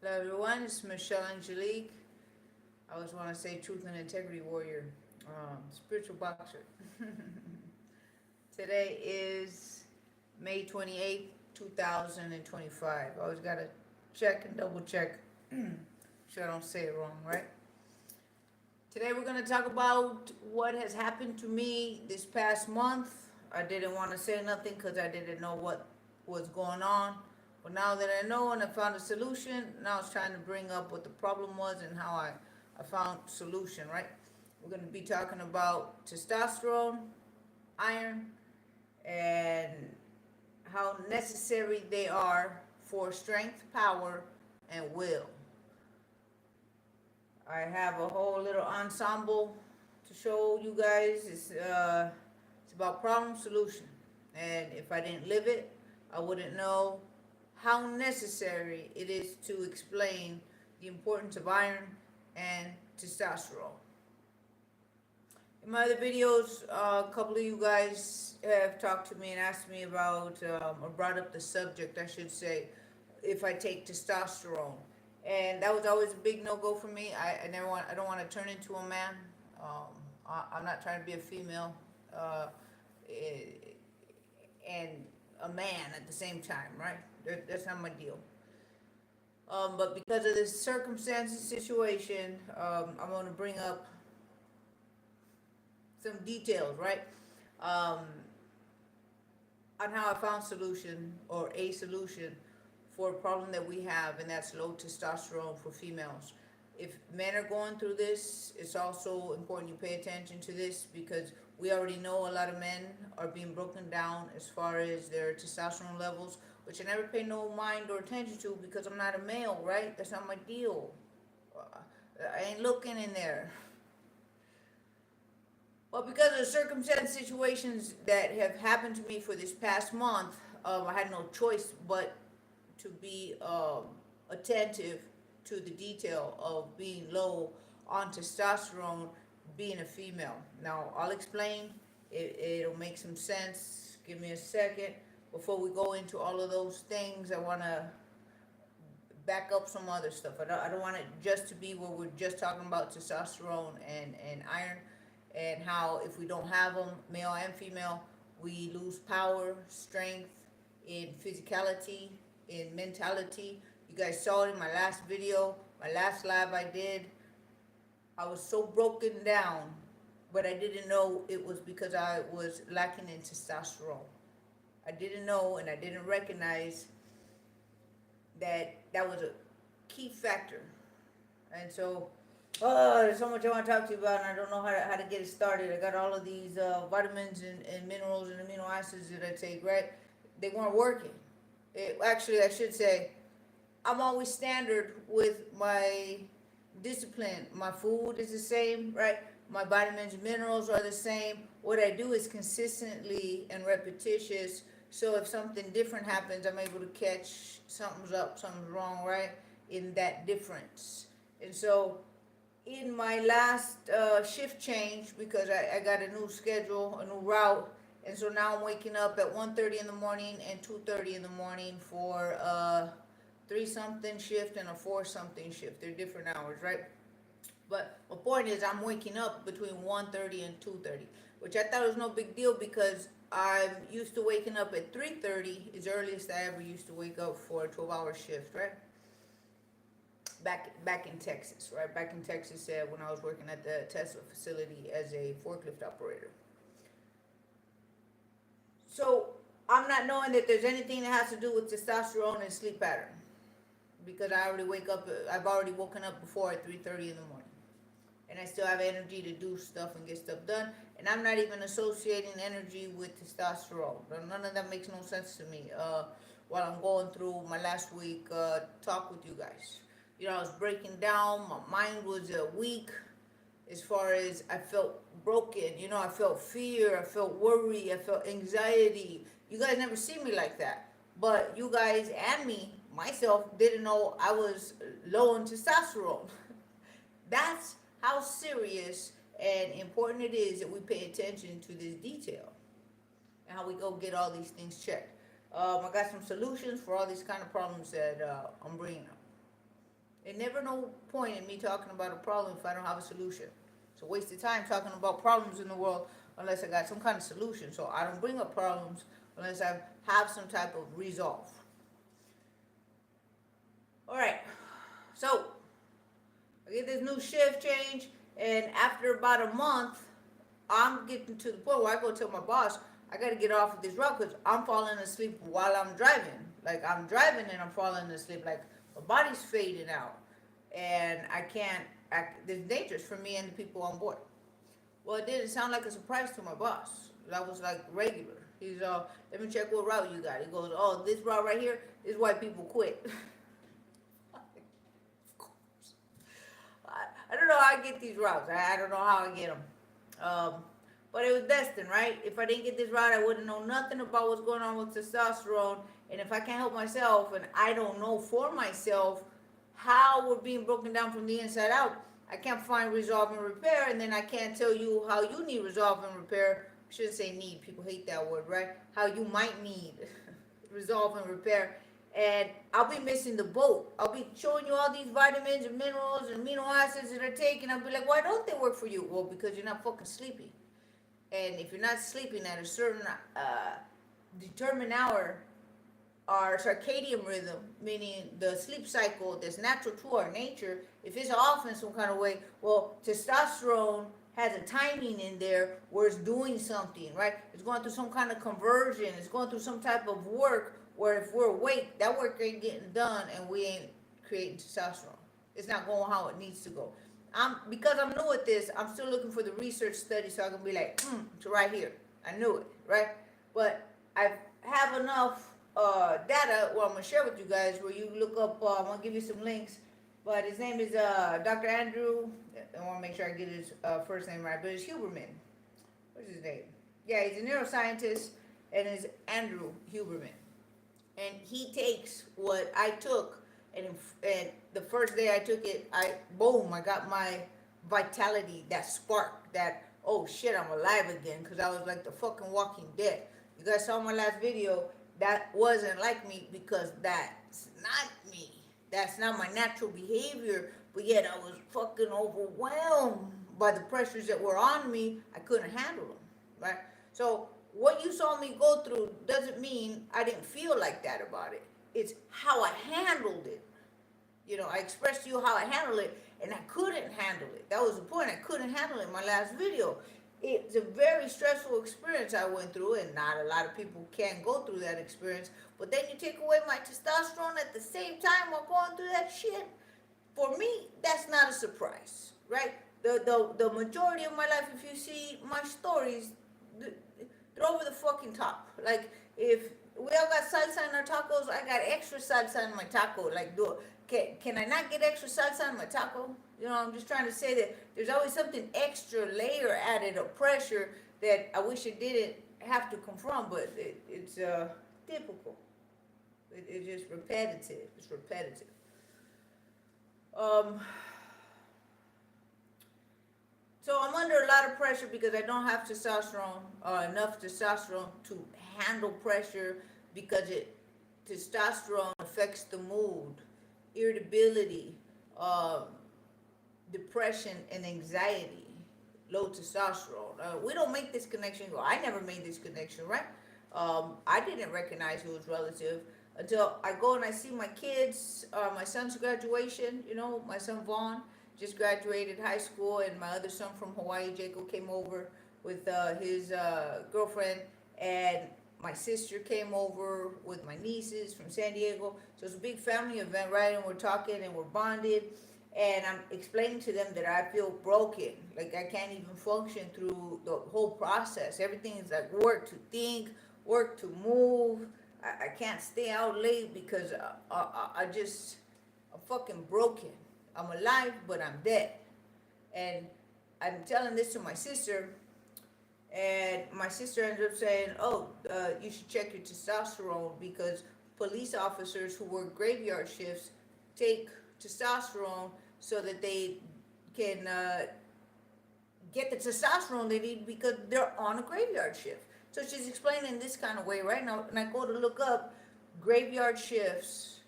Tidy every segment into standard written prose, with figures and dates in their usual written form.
Hello everyone, it's Michelle Angelique. I always want to say truth and integrity warrior, spiritual boxer. Today is May 28th, 2025. I always got to check and double check so I don't say it wrong, right? Today we're going to talk about what has happened to me this past month. I didn't want to say nothing because I didn't know what was going on. But now that I know and I found a solution, now it's trying to bring up what the problem was and how I found solution, right? We're going to be talking about testosterone, iron, and how necessary they are for strength, power, and will. I have a whole little ensemble to show you guys. It's about problem solution. And if I didn't live it, I wouldn't know how necessary it is to explain the importance of iron and testosterone. In my other videos, a couple of you guys have talked to me and asked me about, or brought up the subject, I should say, if I take testosterone. And that was always a big no-go for me. I don't want to turn into a man. I'm not trying to be a female eh, and a man at the same time, right? That's not my deal. But because of this circumstances situation, I'm going to bring up some details, right? Um, on how I found solution or a solution for a problem that we have, and that's low testosterone for females. If men are going through this, it's also important you pay attention to this because we already know a lot of men are being broken down as far as their testosterone levels, which I never pay no mind or attention to because I'm not a male, right? That's not my deal. I ain't looking in there. Well, because of the circumstance situations that have happened to me for this past month, I had no choice but to be attentive to the detail of being low on testosterone, being a female. Now, I'll explain. It'll make some sense. Give me a second. Before we go into all of those things, I want to back up some other stuff. I don't want it just to be where we're just talking about testosterone and iron and how if we don't have them, male and female, we lose power, strength, in physicality, in mentality. You guys saw it in my last video, my last live I did. I was so broken down, but I didn't know it was because I was lacking in testosterone. I didn't know and I didn't recognize that that was a key factor. And so, there's so much I want to talk to you about, and I don't know how to get it started. I got all of these vitamins and minerals and amino acids that I take, right? They weren't working. Actually, I should say, I'm always standard with my discipline. My food is the same, right? My vitamins and minerals are the same. What I do is consistently and repetitious. So if something different happens, I'm able to catch something's up, something's wrong, right? In that difference. And so in my last shift change, because I got a new schedule, a new route, and so now I'm waking up at 1:30 in the morning and 2:30 in the morning for a 3-something shift and a 4-something shift. They're different hours, right? But my point is I'm waking up between 1:30 and 2:30, which I thought was no big deal because I'm used to waking up at 3:30 is the earliest I ever used to wake up for a 12-hour shift, right? Back in Texas, right? Back in Texas when I was working at the Tesla facility as a forklift operator. So I'm not knowing that there's anything that has to do with testosterone and sleep pattern because I've already woken up before at 3:30 in the morning. And I still have energy to do stuff and get stuff done. And I'm not even associating energy with testosterone. None of that makes no sense to me. While I'm going through my last week talk with you guys, I was breaking down. My mind was weak as far as I felt broken. I felt fear. I felt worry. I felt anxiety. You guys never see me like that. But you guys and me, myself, didn't know I was low in testosterone. That's how serious and important it is that we pay attention to this detail and how we go get all these things checked. I got some solutions for all these kind of problems that I'm bringing up. There's never no point in me talking about a problem if I don't have a solution. It's a waste of time talking about problems in the world unless I got some kind of solution. So I don't bring up problems unless I have some type of resolve. All right. So I get this new shift change, and after about a month, I'm getting to the point where I go tell my boss, I got to get off of this route because I'm falling asleep while I'm driving. Like, I'm driving and I'm falling asleep. Like, my body's fading out. And I can't, it's dangerous for me and the people on board. Well, it didn't sound like a surprise to my boss. That was like regular. He's, let me check what route you got. He goes, oh, this route right here is why people quit. I don't know how I get these routes. I don't know how I get them. But it was destined, right? If I didn't get this route, I wouldn't know nothing about what's going on with testosterone. And if I can't help myself and I don't know for myself how we're being broken down from the inside out, I can't find resolve and repair. And then I can't tell you how you need resolve and repair. I shouldn't say need. People hate that word, right? How you might need resolve and repair. And I'll be missing the boat. I'll be showing you all these vitamins and minerals and amino acids that are taken. I'll be like, why don't they work for you? Well, because you're not fucking sleeping. And if you're not sleeping at a certain determined hour, our circadian rhythm, meaning the sleep cycle that's natural to our nature, if it's off in some kind of way, well, testosterone has a timing in there where it's doing something, right? It's going through some kind of conversion. It's going through some type of work where if we're awake, that work ain't getting done and we ain't creating testosterone. It's not going how it needs to go. Because I'm new at this, I'm still looking for the research study so I can be like, it's right here. I knew it, right? But I have enough data where I'm going to share with you guys where you look up, I'm going to give you some links. But his name is Dr. Andrew, I want to make sure I get his first name right, but it's Huberman. What's his name? Yeah, he's a neuroscientist, and it's Andrew Huberman. And he takes what I took, and the first day I took it, I got my vitality, that spark, that, oh shit, I'm alive again, because I was like the fucking Walking Dead. You guys saw my last video, that wasn't like me, because that's not me. That's not my natural behavior, but yet I was fucking overwhelmed by the pressures that were on me. I couldn't handle them, right? So what you saw me go through doesn't mean I didn't feel like that about it. It's how I handled it. You know, I expressed to you how I handled it, and I couldn't handle it. That was the point. I couldn't handle it in my last video. It's a very stressful experience I went through, and not a lot of people can go through that experience. But then you take away my testosterone at the same time while going through that shit. For me, that's not a surprise, right? The majority of my life, if you see my stories, they're over the fucking top. Like, if we all got salsa in our tacos, I got extra salsa in my taco. Like, can I not get extra salsa in my taco? You know, I'm just trying to say that there's always something extra layer added of pressure that I wish it didn't have to come from, but it's typical. It's just repetitive. It's repetitive. So I'm under a lot of pressure because I don't have testosterone, enough testosterone to handle pressure, because testosterone affects the mood, irritability, depression, and anxiety. Low testosterone. We don't make this connection. Well, I never made this connection, right? I didn't recognize it was relative until I go and I see my kids, my son's graduation. You know, my son Vaughn just graduated high school, and my other son from Hawaii, Jacob, came over with his girlfriend, and my sister came over with my nieces from San Diego. So it's a big family event, right? And we're talking and we're bonded, and I'm explaining to them that I feel broken, like I can't even function through the whole process. Everything is like work to think, work to move. I can't stay out late because I'm fucking broken. I'm alive, but I'm dead. And I'm telling this to my sister, and my sister ends up saying, oh, you should check your testosterone, because police officers who work graveyard shifts take testosterone so that they can get the testosterone they need because they're on a graveyard shift. So she's explaining this kind of way right now, and I go to look up graveyard shifts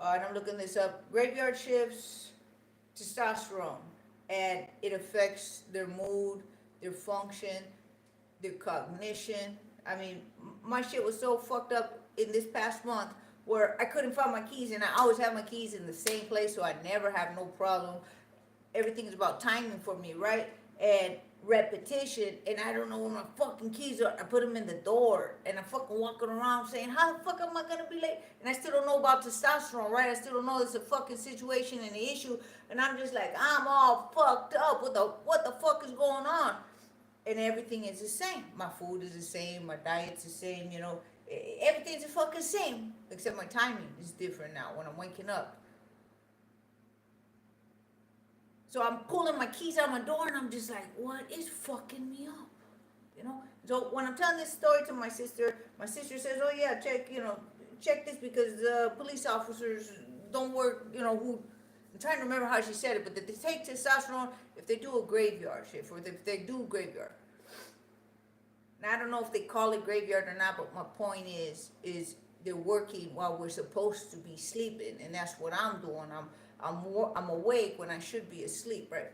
And I'm looking this up. Graveyard shifts testosterone, and it affects their mood, their function, their cognition. I mean, my shit was so fucked up in this past month where I couldn't find my keys, and I always have my keys in the same place, so I never have no problem. Everything's about timing for me, right? And repetition, and I don't know where my fucking keys are. I put them in the door, and I'm fucking walking around saying, how the fuck am I gonna be late? And I still don't know about testosterone, right? I still don't know it's a fucking situation and the issue, and I'm just like, I'm all fucked up. What the fuck is going on? And everything is the same. My food is the same. My diet's the same. You know, everything's the fucking same, except my timing is different now when I'm waking up. So I'm pulling my keys out my door, and I'm just like, what is fucking me up? You know? So when I'm telling this story to my sister says, oh yeah, check this because police officers don't work, who, I'm trying to remember how she said it, but that they take testosterone if they do a graveyard shift, or if they do graveyard. Now, I don't know if they call it graveyard or not, but my point is they're working while we're supposed to be sleeping, and that's what I'm doing. I'm awake when I should be asleep, right?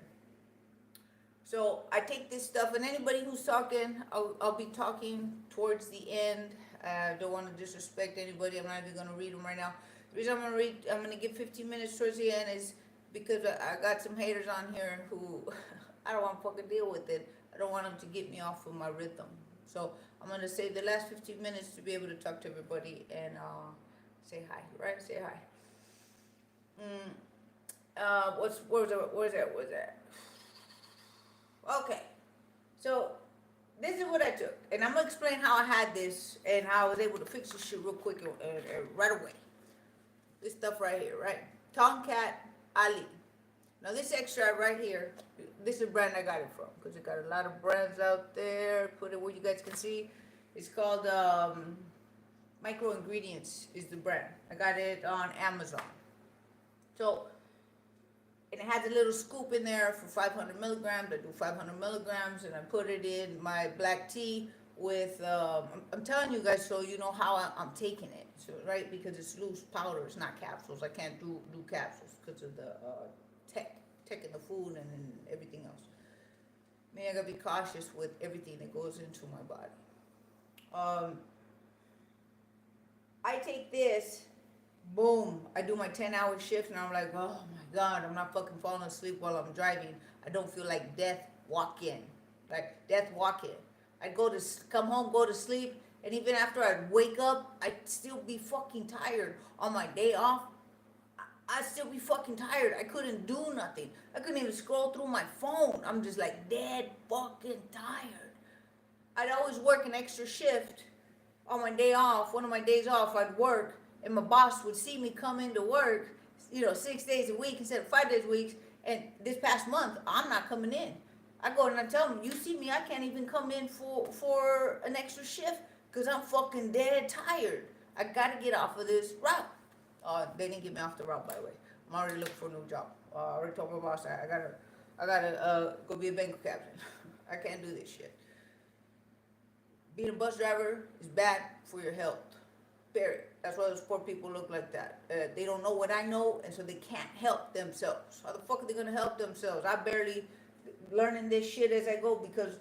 So I take this stuff, and anybody who's talking, I'll be talking towards the end. I don't want to disrespect anybody. I'm not even going to read them right now. The reason I'm going to give 15 minutes towards the end is because I got some haters on here who I don't want to fucking deal with it. I don't want them to get me off of my rhythm. So I'm going to save the last 15 minutes to be able to talk to everybody and say hi, right? Say hi. Where's that? Okay, so this is what I took, and I'm gonna explain how I had this and how I was able to fix this shit real quick and right away. This stuff right here, right? Tongkat Ali. Now this extract right here, this is the brand I got it from, because it got a lot of brands out there. Put it where you guys can see. It's called Micro Ingredients is the brand. I got it on Amazon. So, and it has a little scoop in there for 500 milligrams. I do 500 milligrams, and I put it in my black tea with, I'm telling you guys so you know how I'm taking it, so, right? Because it's loose powder, it's not capsules. I can't do capsules because of the tech in the food and everything else. I mean, I gotta be cautious with everything that goes into my body. I take this. Boom, I do my 10-hour shift, and I'm like, oh my God, I'm not fucking falling asleep while I'm driving. I don't feel like death walk in. I'd come home, go to sleep, and even after I'd wake up, I'd still be fucking tired. On my day off, I'd still be fucking tired. I couldn't do nothing. I couldn't even scroll through my phone. I'm just like dead fucking tired. I'd always work an extra shift on my day off. One of my days off, I'd work. And my boss would see me come into work, 6 days a week instead of 5 days a week. And this past month, I'm not coming in. I go and I tell them, you see me, I can't even come in for an extra shift because I'm fucking dead tired. I got to get off of this route. They didn't get me off the route, by the way. I'm already looking for a new job. I already told my boss I gotta go be a bank captain. I can't do this shit. Being a bus driver is bad for your health. Period. That's why those poor people look like that. They don't know what I know, and so they can't help themselves. How the fuck are they gonna help themselves? I barely learning this shit as I go because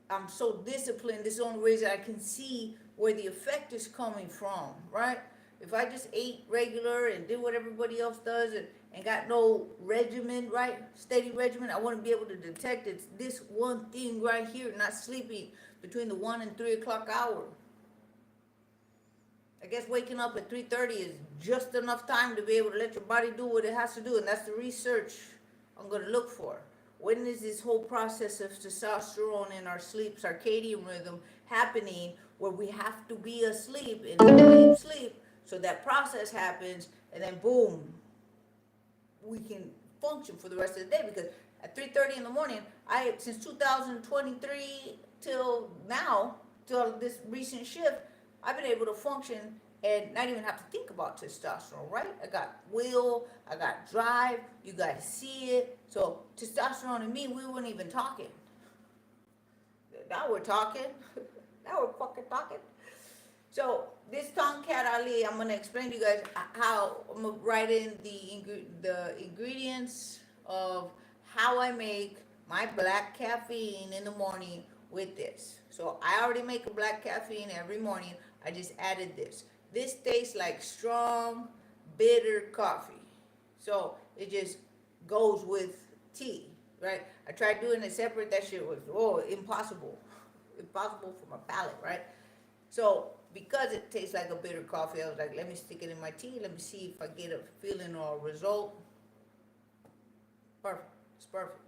I'm so disciplined. This is the only reason I can see where the effect is coming from, right? If I just ate regular and did what everybody else does and got no regimen, right? Steady regimen, I wouldn't be able to detect it's this one thing right here, not sleeping between the 1 and 3 o'clock hour. I guess waking up at 3:30 is just enough time to be able to let your body do what it has to do, and that's the research I'm going to look for. When is this whole process of testosterone in our sleep, circadian rhythm happening where we have to be asleep in sleep so that process happens, and then boom, we can function for the rest of the day? Because at 3:30 in the morning, since 2023 till now, till this recent shift, I've been able to function and not even have to think about testosterone, right? I got will, I got drive, you guys see it. So testosterone and me, we weren't even talking. Now we're talking. Now we're fucking talking. So this Tongkat Ali, I'm gonna explain to you guys how I'm gonna write in the ingredients of how I make my black caffeine in the morning with this. So I already make a black caffeine every morning. I just added this. This tastes like strong, bitter coffee. So it just goes with tea, right? I tried doing it separate. That shit was impossible, impossible for my palate, right? So because it tastes like a bitter coffee, I was like, let me stick it in my tea. Let me see if I get a feeling or a result. Perfect. It's perfect.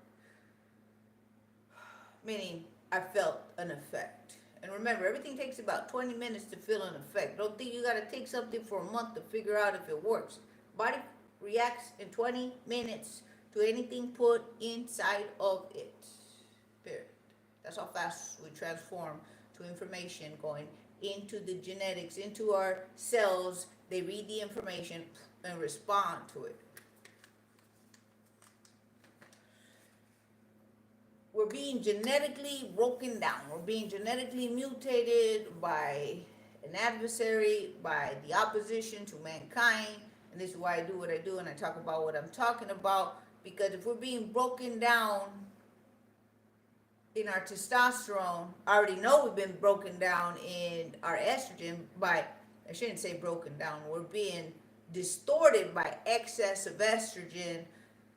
Meaning I felt an effect. And remember, everything takes about 20 minutes to feel an effect. Don't think you got to take something for a month to figure out if it works. Body reacts in 20 minutes to anything put inside of it. Period. That's how fast we transform to information going into the genetics, into our cells. They read the information and respond to it. We're being genetically broken down. We're being genetically mutated by an adversary, by the opposition to mankind. And this is why I do what I do and I talk about what I'm talking about. Because if we're being broken down in our testosterone, I already know we've been broken down in our estrogen by, I shouldn't say broken down, we're being distorted by excess of estrogen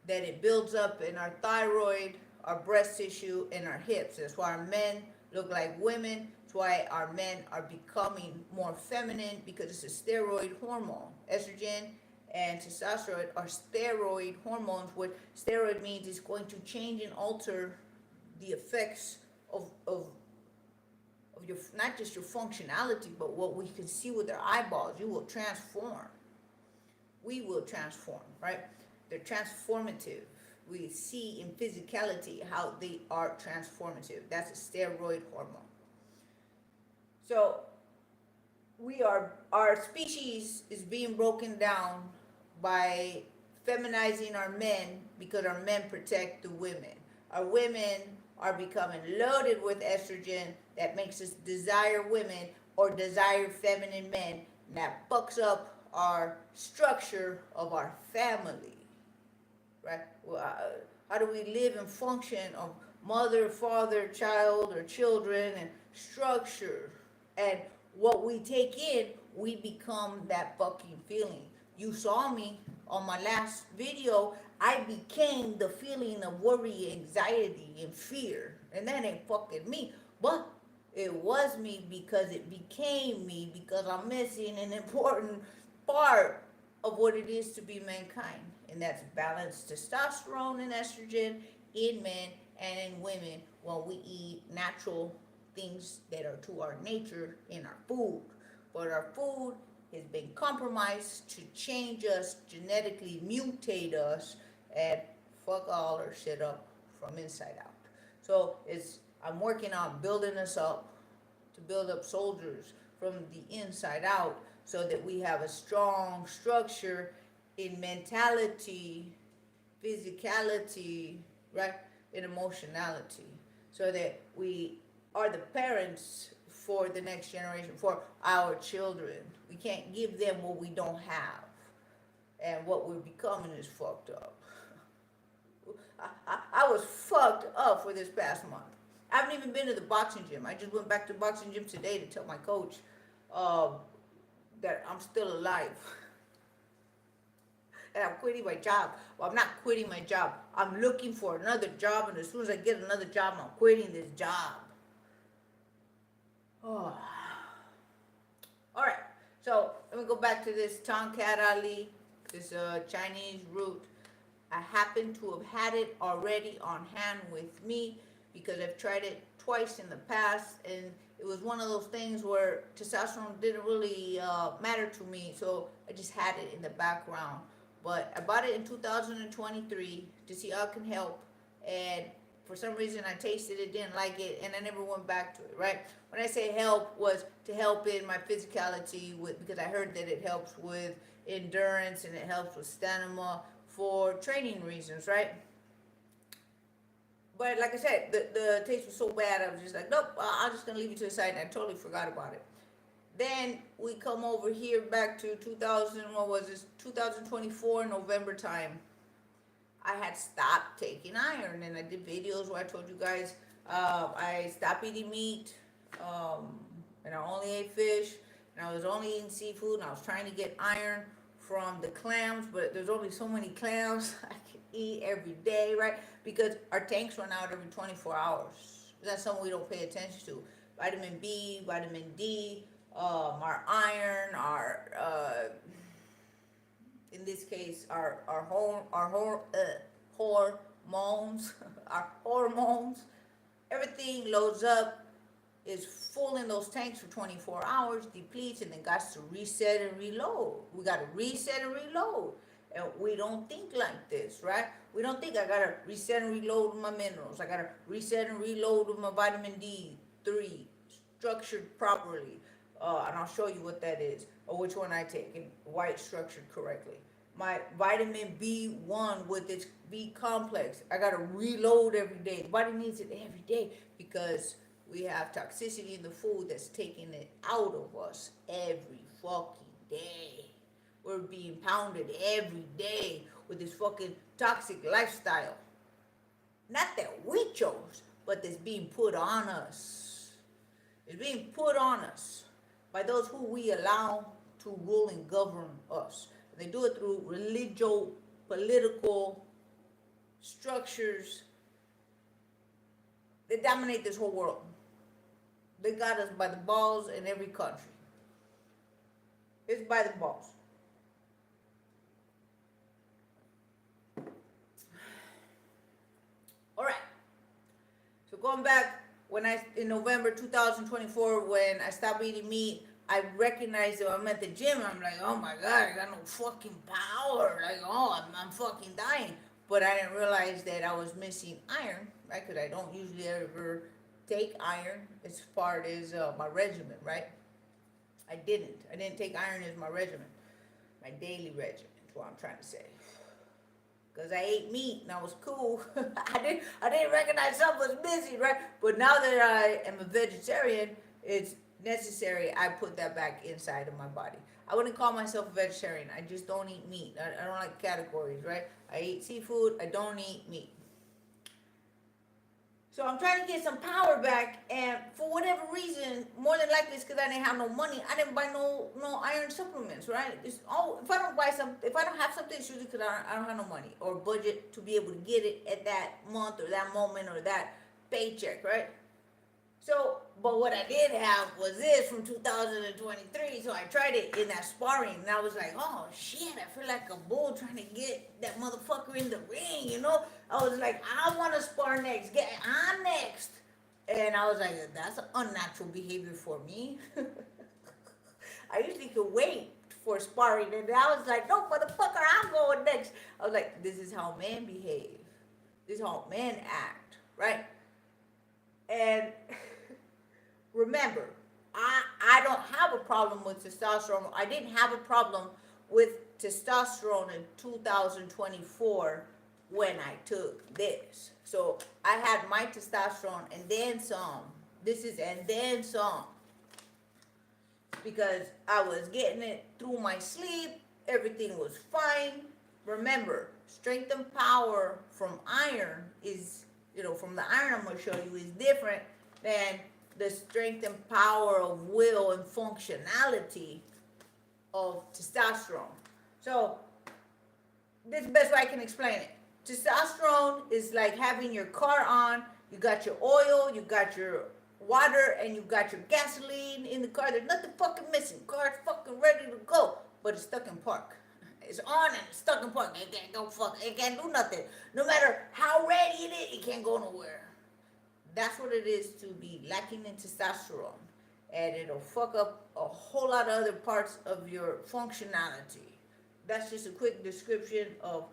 that it builds up in our thyroid, our breast tissue, and our hips. That's why our men look like women. That's why our men are becoming more feminine, because it's a steroid hormone. Estrogen and testosterone are steroid hormones. What steroid means is going to change and alter the effects of your, not just your functionality, but what we can see with our eyeballs. You will transform. We will transform, right? They're transformative. We see in physicality how they are transformative. That's a steroid hormone. So our species is being broken down by feminizing our men, because our men protect the women. Our women are becoming loaded with estrogen that makes us desire women or desire feminine men. And that fucks up our structure of our family, right? How do we live and function of mother, father, child, or children, and structure? And what we take in, we become that fucking feeling. You saw me on my last video. I became the feeling of worry, anxiety, and fear. And that ain't fucking me. But it was me because it became me, because I'm missing an important part of what it is to be mankind. And that's balanced testosterone and estrogen in men and in women when we eat natural things that are to our nature in our food. But our food has been compromised to change us, genetically mutate us, and fuck all our shit up from inside out. So I'm working on building us up to build up soldiers from the inside out, so that we have a strong structure in mentality, physicality, right, and emotionality, so that we are the parents for the next generation, for our children. We can't give them what we don't have, and what we're becoming is fucked up. I was fucked up for this past month. I haven't even been to the boxing gym. I just went back to the boxing gym today to tell my coach that I'm still alive. And I'm quitting my job. Well, I'm not quitting my job. I'm looking for another job, and as soon as I get another job, I'm quitting this job. Oh. All right. So let me go back to this Tongkat Ali, this Chinese root. I happen to have had it already on hand with me, because I've tried it twice in the past, and it was one of those things where testosterone didn't really matter to me, so I just had it in the background. But I bought it in 2023 to see how it can help, and for some reason I tasted it, didn't like it, and I never went back to it, right? When I say help, was to help in my physicality, because I heard that it helps with endurance and it helps with stamina for training reasons, right? But like I said, the taste was so bad, I was just like, nope, I'm just going to leave it to the side, and I totally forgot about it. Then we come over here back to 2000, what was this, 2024, November time. I had stopped taking iron, and I did videos where I told you guys I stopped eating meat, and I only ate fish, and I was only eating seafood, and I was trying to get iron from the clams, but there's only so many clams I can eat every day, right? Because our tanks run out every 24 hours. That's something we don't pay attention to. Vitamin B, vitamin D, our iron, our in this case, hormones, our hormones, everything loads up, is full in those tanks for 24 hours, depletes, and then got to reset and reload. We got to reset and reload. And we don't think like this, right? We don't think I got to reset and reload my minerals. I got to reset and reload with my vitamin D3, structured properly. And I'll show you what that is, or which one I take, and why it's structured correctly. My vitamin B1 with its B complex, I gotta reload every day. The body needs it every day because we have toxicity in the food that's taking it out of us every fucking day. We're being pounded every day with this fucking toxic lifestyle. Not that we chose, but that's being put on us. It's being put on us by those who we allow to rule and govern us. They do it through political structures. They dominate this whole world. They got us by the balls in every country. It's by the balls. All right. So going back, in November 2024, when I stopped eating meat, I recognized that I'm at the gym. I'm like, oh my God, I got no fucking power. Like, oh, I'm fucking dying. But I didn't realize that I was missing iron, right? Because I don't usually ever take iron as part as my regimen, right? I didn't take iron as my regimen, my daily regimen. Is what I'm trying to say. Because I ate meat and I was cool. I didn't recognize something was missing, right? But now that I am a vegetarian, it's necessary I put that back inside of my body. I wouldn't call myself a vegetarian. I just don't eat meat. I don't like categories, right? I eat seafood. I don't eat meat. So I'm trying to get some power back, and for whatever reason, more than likely it's because I didn't have no money. I didn't buy no iron supplements, right? If I don't have something, it's usually because I don't have no money or budget to be able to get it at that month or that moment or that paycheck, right? So, but what I did have was this from 2023, so I tried it in that sparring, and I was like, oh shit, I feel like a bull trying to get that motherfucker in the ring, you know? I was like, I want to spar next, I'm next. And I was like, that's an unnatural behavior for me. I usually could wait for sparring, and I was like, no, motherfucker, I'm going next. I was like, this is how men behave. This is how men act, right? And remember, I don't have a problem with testosterone. I didn't have a problem with testosterone in 2024 when I took this. So I had my testosterone and then some. This is and then some. Because I was getting it through my sleep. Everything was fine. Remember, strength and power from iron is, from the iron I'm going to show you is different than the strength and power of will and functionality of testosterone. So, this is the best way I can explain it. Testosterone is like having your car on. You got your oil, you got your water, and you got your gasoline in the car. There's nothing fucking missing. Car's fucking ready to go, but it's stuck in park. It's on and it's stuck in park. It can't go it can't do nothing. No matter how ready it is, it can't go nowhere. That's what it is to be lacking in testosterone. And it'll fuck up a whole lot of other parts of your functionality. That's just a quick description of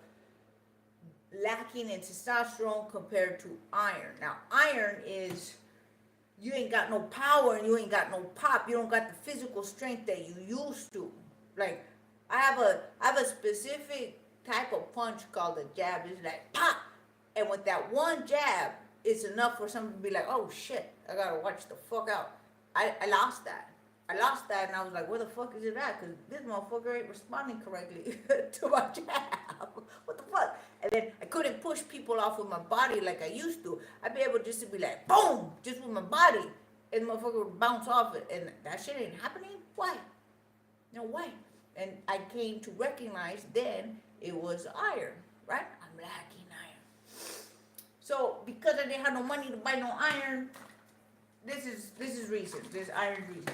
lacking in testosterone compared to iron. Now, iron is, you ain't got no power and you ain't got no pop. You don't got the physical strength that you used to. Like, I have a specific type of punch called a jab. It's like pop, and with that one jab, it's enough for someone to be like, oh shit, I gotta watch the fuck out. I lost that. I lost that, and I was like, where the fuck is it at? Because this motherfucker ain't responding correctly to my jab. What the fuck? And then I couldn't push people off with my body like I used to. I'd be able just to be like, boom, just with my body, and the motherfucker would bounce off it. And that shit ain't happening? Why? No way. And I came to recognize then it was iron, right? I'm lacking iron. So because I didn't have no money to buy no iron, this is recent. This iron recent.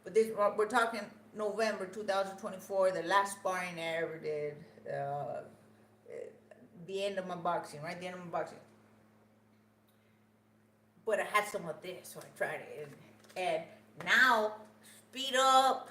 But this, we're talking November 2024, the last sparring I ever did. The end of my boxing, right? The end of my boxing. But I had some of this, so I tried it. And now, speed up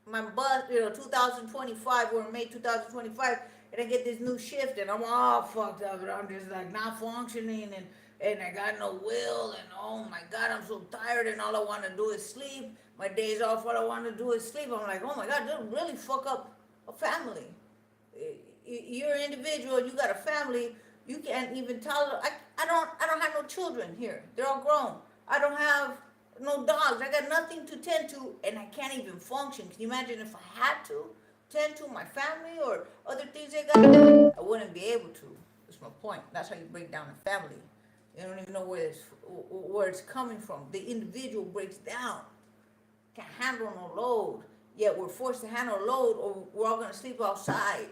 my bus, 2025, we're in May 2025, and I get this new shift, and I'm all fucked up, and I'm just like not functioning, and I got no will, and oh my God, I'm so tired, and all I want to do is sleep. My days off, all I want to do is sleep. I'm like, oh my God, this really fuck up a family. You're an individual, you got a family, you can't even tolerate. I don't have no children here. They're all grown. I don't have no dogs. I got nothing to tend to, and I can't even function. Can you imagine if I had to tend to my family or other things I got to do? I wouldn't be able to. That's my point. That's how you break down a family. You don't even know where it's coming from. The individual breaks down. Can't handle no load. Yet we're forced to handle load, or we're all gonna sleep outside.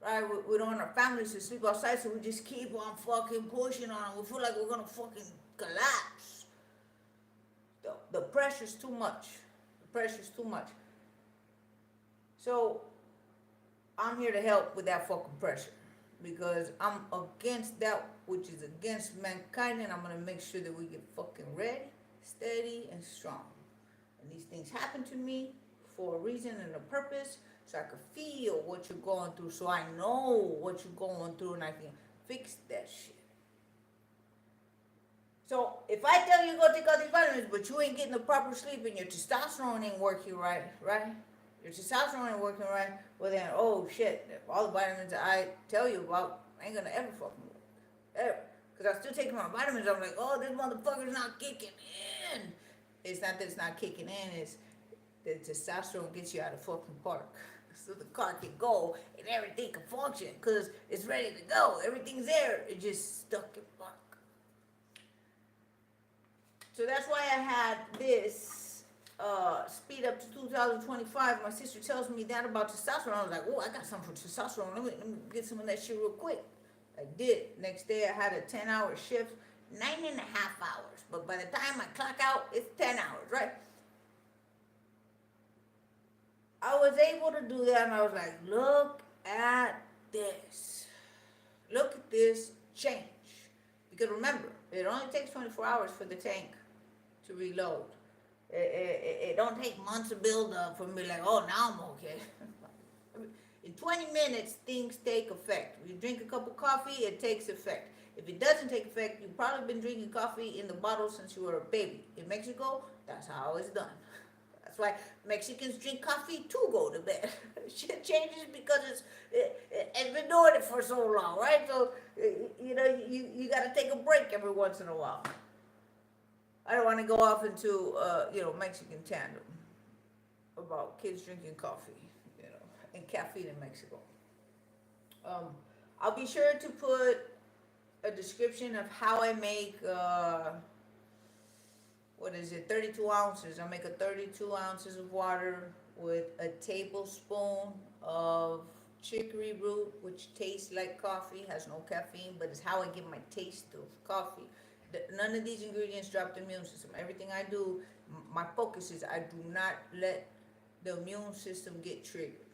Right? We don't want our families to sleep outside, so we just keep on fucking pushing on them. We feel like we're gonna fucking collapse. The pressure's too much. The pressure's too much. So I'm here to help with that fucking pressure, because I'm against that which is against mankind, and I'm gonna make sure that we get fucking ready, steady, and strong. And these things happen to me for a reason and a purpose, so I can feel what you're going through, so I know what you're going through, and I can fix that shit. So if I tell you to go take all these vitamins, but you ain't getting the proper sleep and your testosterone ain't working right? Your testosterone ain't working right, well then, oh shit, all the vitamins that I tell you about ain't gonna ever fucking work. Ever. Because I'm still taking my vitamins, I'm like, oh, this motherfucker's not kicking in. It's not that it's not kicking in, it's that testosterone gets you out of fucking park. So the car can go and everything can function because it's ready to go. Everything's there. It's just stuck in park. So that's why I had this speed up to 2025. My sister tells me that about testosterone. I was like, oh, I got something for testosterone. Let me get some of that shit real quick. I did. Next day I had a 10-hour shift, 9.5 hours. But by the time I clock out, it's 10 hours, right? I was able to do that, and I was like, look at this. Look at this change. Because remember, it only takes 24 hours for the tank to reload. It don't take months to build up for me like, oh, now I'm okay. In 20 minutes, things take effect. If you drink a cup of coffee, it takes effect. If it doesn't take effect, you've probably been drinking coffee in the bottle since you were a baby. In Mexico, that's how it's done. That's why Mexicans drink coffee to go to bed. Shit changes because it's been doing it for so long, right? So, you got to take a break every once in a while. I don't want to go off into, Mexican tandem about kids drinking coffee, and caffeine in Mexico. I'll be sure to put a description of how I make, 32 ounces. I make a 32 ounces of water with a tablespoon of chicory root, which tastes like coffee, has no caffeine, but it's how I get my taste of coffee. None of these ingredients drop the immune system. Everything I do, my focus is I do not let the immune system get triggered.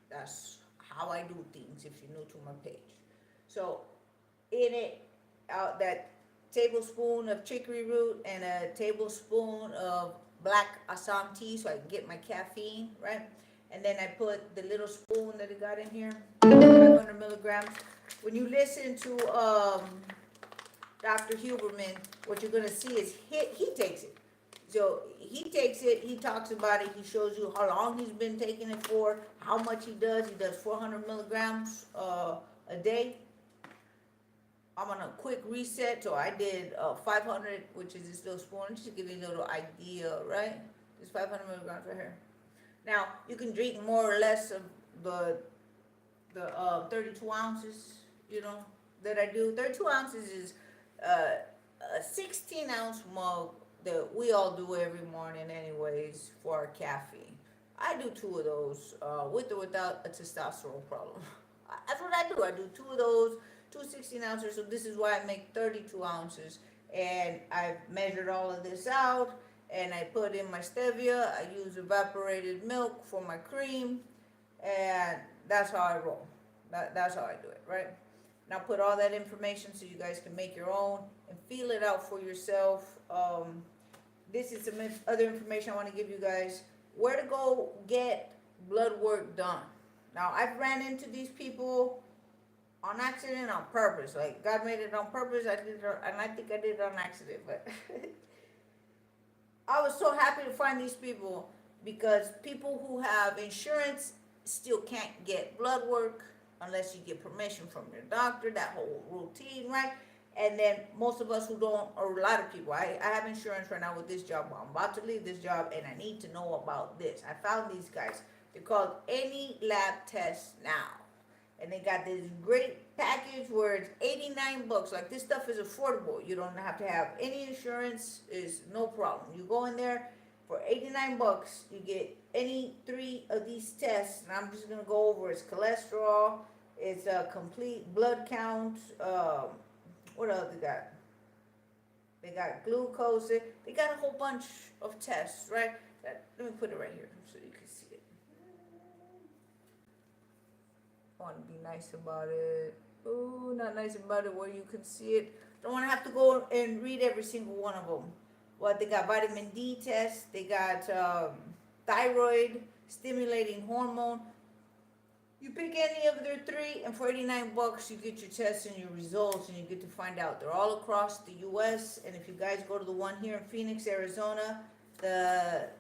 That's how I do things if you're new to my page. So in it, that tablespoon of chicory root and a tablespoon of black Assam tea so I can get my caffeine, right? And then I put the little spoon that I got in here, 500 milligrams. When you listen to Dr. Huberman, what you're going to see is he takes it. So he takes it, he talks about it, he shows you how long he's been taking it for, how much he does. He does 400 milligrams a day. I'm on a quick reset, so I did 500, which is this little spoon, just to give you a little idea, right? It's 500 milligrams right here. Now, you can drink more or less of the 32 ounces, you know, that I do. 32 ounces is a 16-ounce mug that we all do every morning anyways for our caffeine. I do 2 of those with or without a testosterone problem. That's what I do. I do 2 of those, 2 16-ounces. So this is why I make 32 ounces. And I've measured all of this out, and I put in my stevia. I use evaporated milk for my cream, and that's how I roll. That's how I do it, right? Now put all that information so you guys can make your own and feel it out for yourself. This is some other information I want to give you guys. Where to go get blood work done. Now, I've ran into these people on accident, on purpose. Like, God made it on purpose. I did it, and I think I did it on accident. But I was so happy to find these people, because people who have insurance still can't get blood work unless you get permission from your doctor, that whole routine, right? And then most of us who don't, or a lot of people, I have insurance right now with this job. I'm about to leave this job, and I need to know about this. I found these guys. They're called Any Lab Test Now. And they got this great package where it's 89 bucks. Like, this stuff is affordable. You don't have to have any insurance. It's no problem. You go in there for 89 bucks. You get any 3 of these tests. And I'm just going to go over. It's cholesterol. It's a complete blood count. What else they got? They got glucose. They got a whole bunch of tests, right? Let me put it right here so you can see it. I want to be nice about it. Ooh, not nice about it where you can see it. Don't want to have to go and read every single one of them. Well, they got vitamin D tests. They got thyroid stimulating hormone. You pick any of their 3, and for 89 bucks, you get your tests and your results, and you get to find out. They're all across the U.S., and if you guys go to the one here in Phoenix, Arizona, they're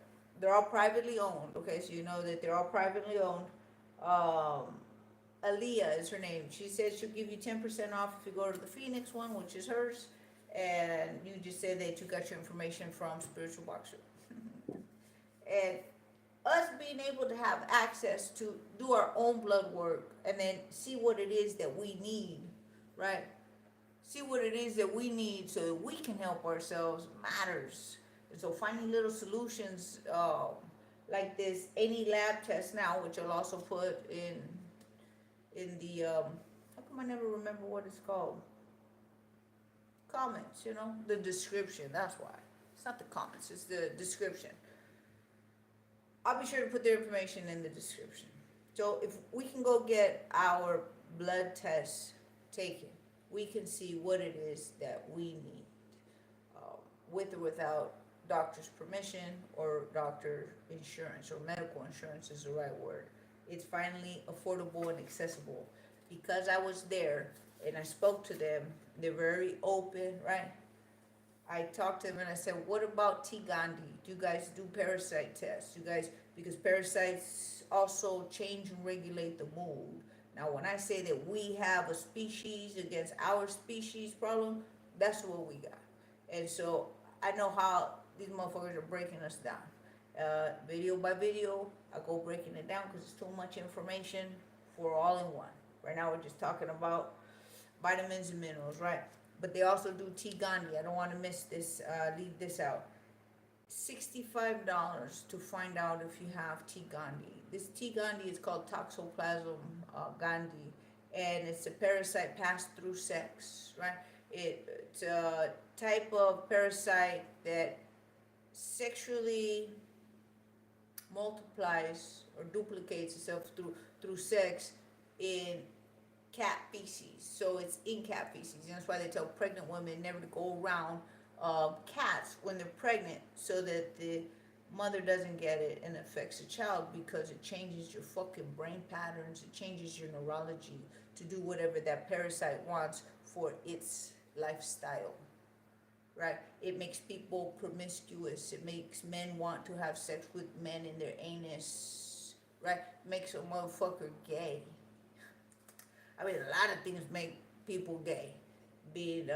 all privately owned, okay? So you know that they're all privately owned. Aaliyah is her name. She says she'll give you 10% off if you go to the Phoenix one, which is hers, and you just say that you got your information from Spiritual Boxer. And us being able to have access to do our own blood work and then see what it is that we need, right? See what it is that we need so that we can help ourselves matters. And so finding little solutions like this Any Lab Test Now, which I'll also put in the, how come I never remember what it's called? Comments, you know, the description, that's why. It's not the comments, it's the description. I'll be sure to put their information in the description. So if we can go get our blood tests taken, we can see what it is that we need, with or without doctor's permission or doctor insurance, or medical insurance is the right word. It's finally affordable and accessible. Because I was there and I spoke to them, they're very open, right? I talked to them and I said, what about T. Gandhi? Do you guys do parasite tests? You guys, because parasites also change and regulate the mood. Now, when I say that we have a species against our species problem, that's what we got. And so I know how these motherfuckers are breaking us down. Video by video, I go breaking it down because it's too much information for all in one. Right now we're just talking about vitamins and minerals, right? But they also do T. Gandhi. I don't want to miss this, leave this out. $65 to find out if you have T. Gandhi. This T. Gandhi is called Toxoplasm Gandhi, and it's a parasite passed through sex, right? It's a type of parasite that sexually multiplies or duplicates itself through sex in cat feces. So it's in cat feces. And that's why they tell pregnant women never to go around cats when they're pregnant, so that the mother doesn't get it and affects the child, because it changes your fucking brain patterns, it changes your neurology to do whatever that parasite wants for its lifestyle, right? It makes people promiscuous. It makes men want to have sex with men in their anus, right? Makes a motherfucker gay. I mean, a lot of things make people gay. Being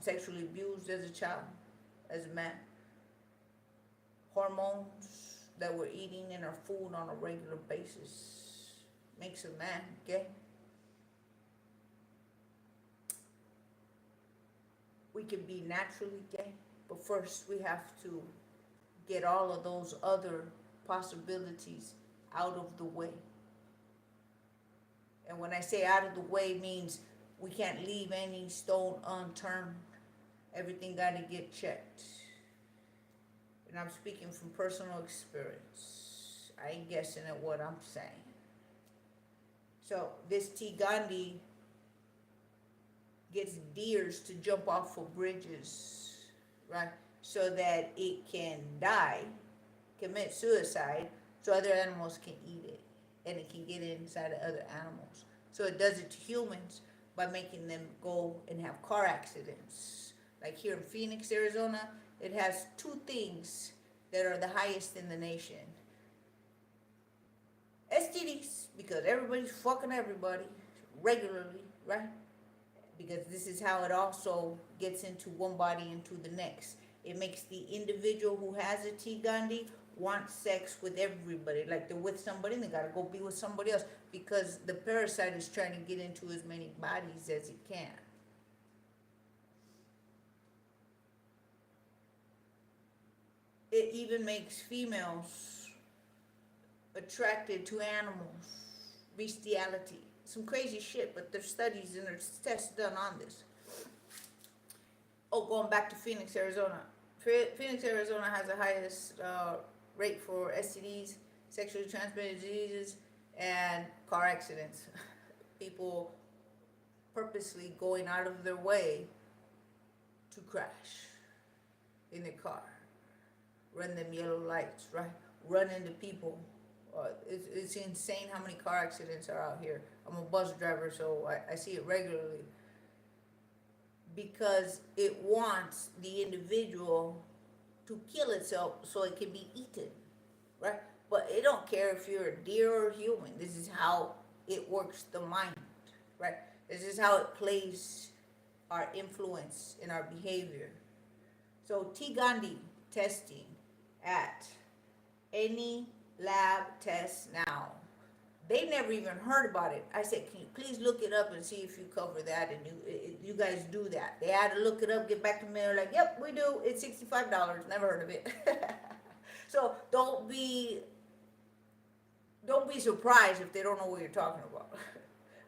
sexually abused as a child, as a man. hormones that we're eating in our food on a regular basis makes a man gay. We can be naturally gay, but first we have to get all of those other possibilities out of the way. And when I say out of the way, means we can't leave any stone unturned. Everything got to get checked. And I'm speaking from personal experience. I ain't guessing at what I'm saying. So this T. Gandhi gets deers to jump off of bridges, right? So that it can die, commit suicide, so other animals can eat it. And it can get inside of other animals. So it does it to humans by making them go and have car accidents. Like here in Phoenix, Arizona, it has two things that are the highest in the nation. STDs, because everybody's fucking everybody regularly, right? Because this is how it also gets into one body into the next. It makes the individual who has a T. Gandhi want sex with everybody. Like they're with somebody and they gotta go be with somebody else because the parasite is trying to get into as many bodies as it can. It even makes females attracted to animals. Bestiality. Some crazy shit, but there's studies and there's tests done on this. Oh, going back to Phoenix, Arizona. Phoenix, Arizona has the highest rate for STDs, sexually transmitted diseases, and car accidents. People purposely going out of their way to crash in their car. Run them yellow lights, right? Run into people. It's insane how many car accidents are out here. I'm a bus driver, so I see it regularly. Because it wants the individual to kill itself so it can be eaten, right? But it don't care if you're a deer or a human. This is how it works the mind, right? This is how it plays our influence in our behavior. So T. Gandhi testing at any lab test now. They never even heard about it. I said, can you please look it up and see if you cover that, and you guys do that. They had to look it up, get back to me. They're like, yep, we do. It's $65. Never heard of it. So don't be surprised if they don't know what you're talking about.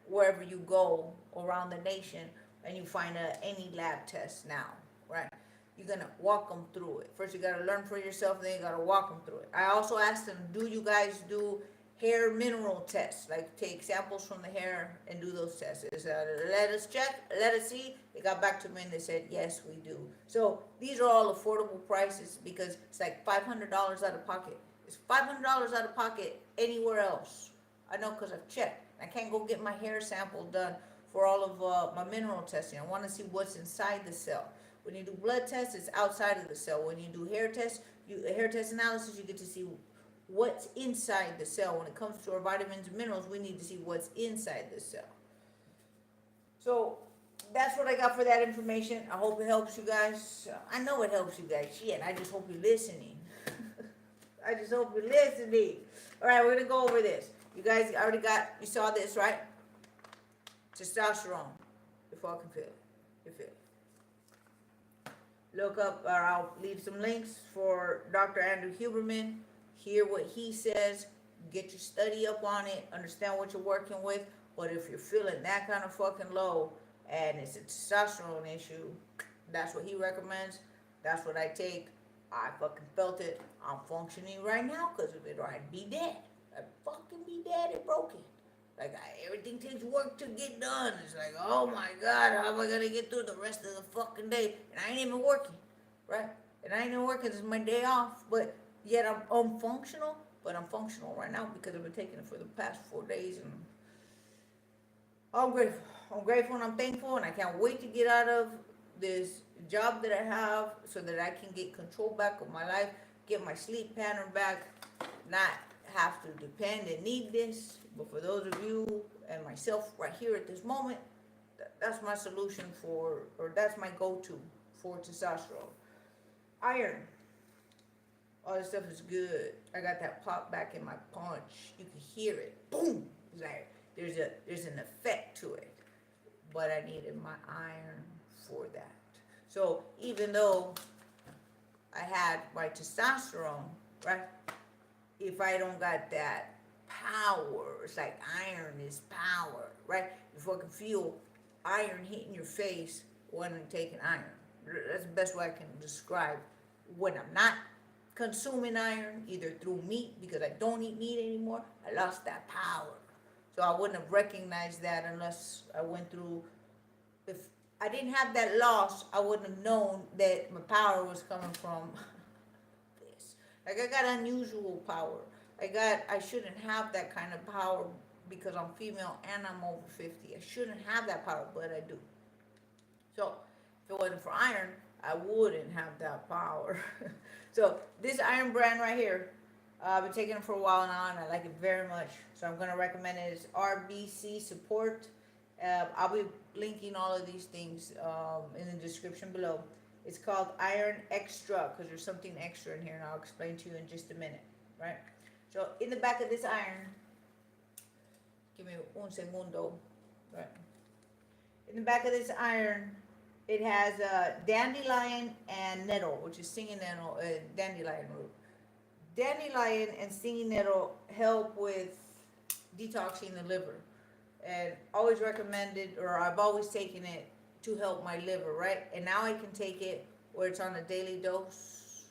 Wherever you go around the nation and you find any lab test now, right? You're going to walk them through it. First, you got to learn for yourself, then you got to walk them through it. I also asked them, do you guys do hair mineral tests? Like take samples from the hair and do those tests. Let us check, let us see. They got back to me and they said, yes, we do. So these are all affordable prices because it's like $500 out of pocket. It's $500 out of pocket anywhere else. I know because I've checked. I can't go get my hair sample done for all of my mineral testing. I want to see what's inside the cell. When you do blood tests, it's outside of the cell. When you do hair tests, hair test analysis, you get to see what's inside the cell. When it comes to our vitamins and minerals, we need to see what's inside the cell. So that's what I got for that information. I hope it helps you guys. I know it helps you guys. Shit, I just hope you're listening. I just hope you're listening. All right, we're going to go over this. You guys already you saw this, right? Testosterone. You fucking feel it. You feel it. Look up, or I'll leave some links for Dr. Andrew Huberman. Hear what he says. Get your study up on it. Understand what you're working with. But if you're feeling that kind of fucking low and it's a testosterone issue, that's what he recommends. That's what I take. I fucking felt it. I'm functioning right now because of it, or I'd be dead. I'd fucking be dead and broken. Like, everything takes work to get done. It's like, oh my God, how am I going to get through the rest of the fucking day? And I ain't even working, right? And I ain't even working. This is my day off. But yet I'm unfunctional. But I'm functional right now because I've been taking it for the past 4 days. And I'm grateful. I'm grateful and I'm thankful. And I can't wait to get out of this job that I have so that I can get control back of my life, get my sleep pattern back, not have to depend and need this. But for those of you and myself right here at this moment, that's my solution or that's my go-to for testosterone. Iron. All this stuff is good. I got that pop back in my punch. You can hear it. Boom. It's like there's an effect to it. But I needed my iron for that. So even though I had my testosterone, right? If I don't got that power, it's like iron is power, right? If I can feel iron hitting your face when I'm taking iron. That's the best way I can describe when I'm not consuming iron, either through meat, because I don't eat meat anymore, I lost that power. So I wouldn't have recognized that unless I went through, if I didn't have that loss, I wouldn't have known that my power was coming from this. Like I got unusual power. I shouldn't have that kind of power because I'm female and I'm over 50. I shouldn't have that power, but I do. So if it wasn't for iron, I wouldn't have that power. So this iron brand right here, I've been taking it for a while now and I like it very much. So I'm going to recommend it. It's RBC Support. I'll be linking all of these things in the description below. It's called Iron Extra because there's something extra in here and I'll explain to you in just a minute, right? So in the back of this iron, give me un segundo, right? In the back of this iron, it has dandelion and nettle, which is singing nettle, dandelion root. Dandelion and singing nettle help with detoxing the liver. And always recommended, or I've always taken it to help my liver, right? And now I can take it where it's on a daily dose.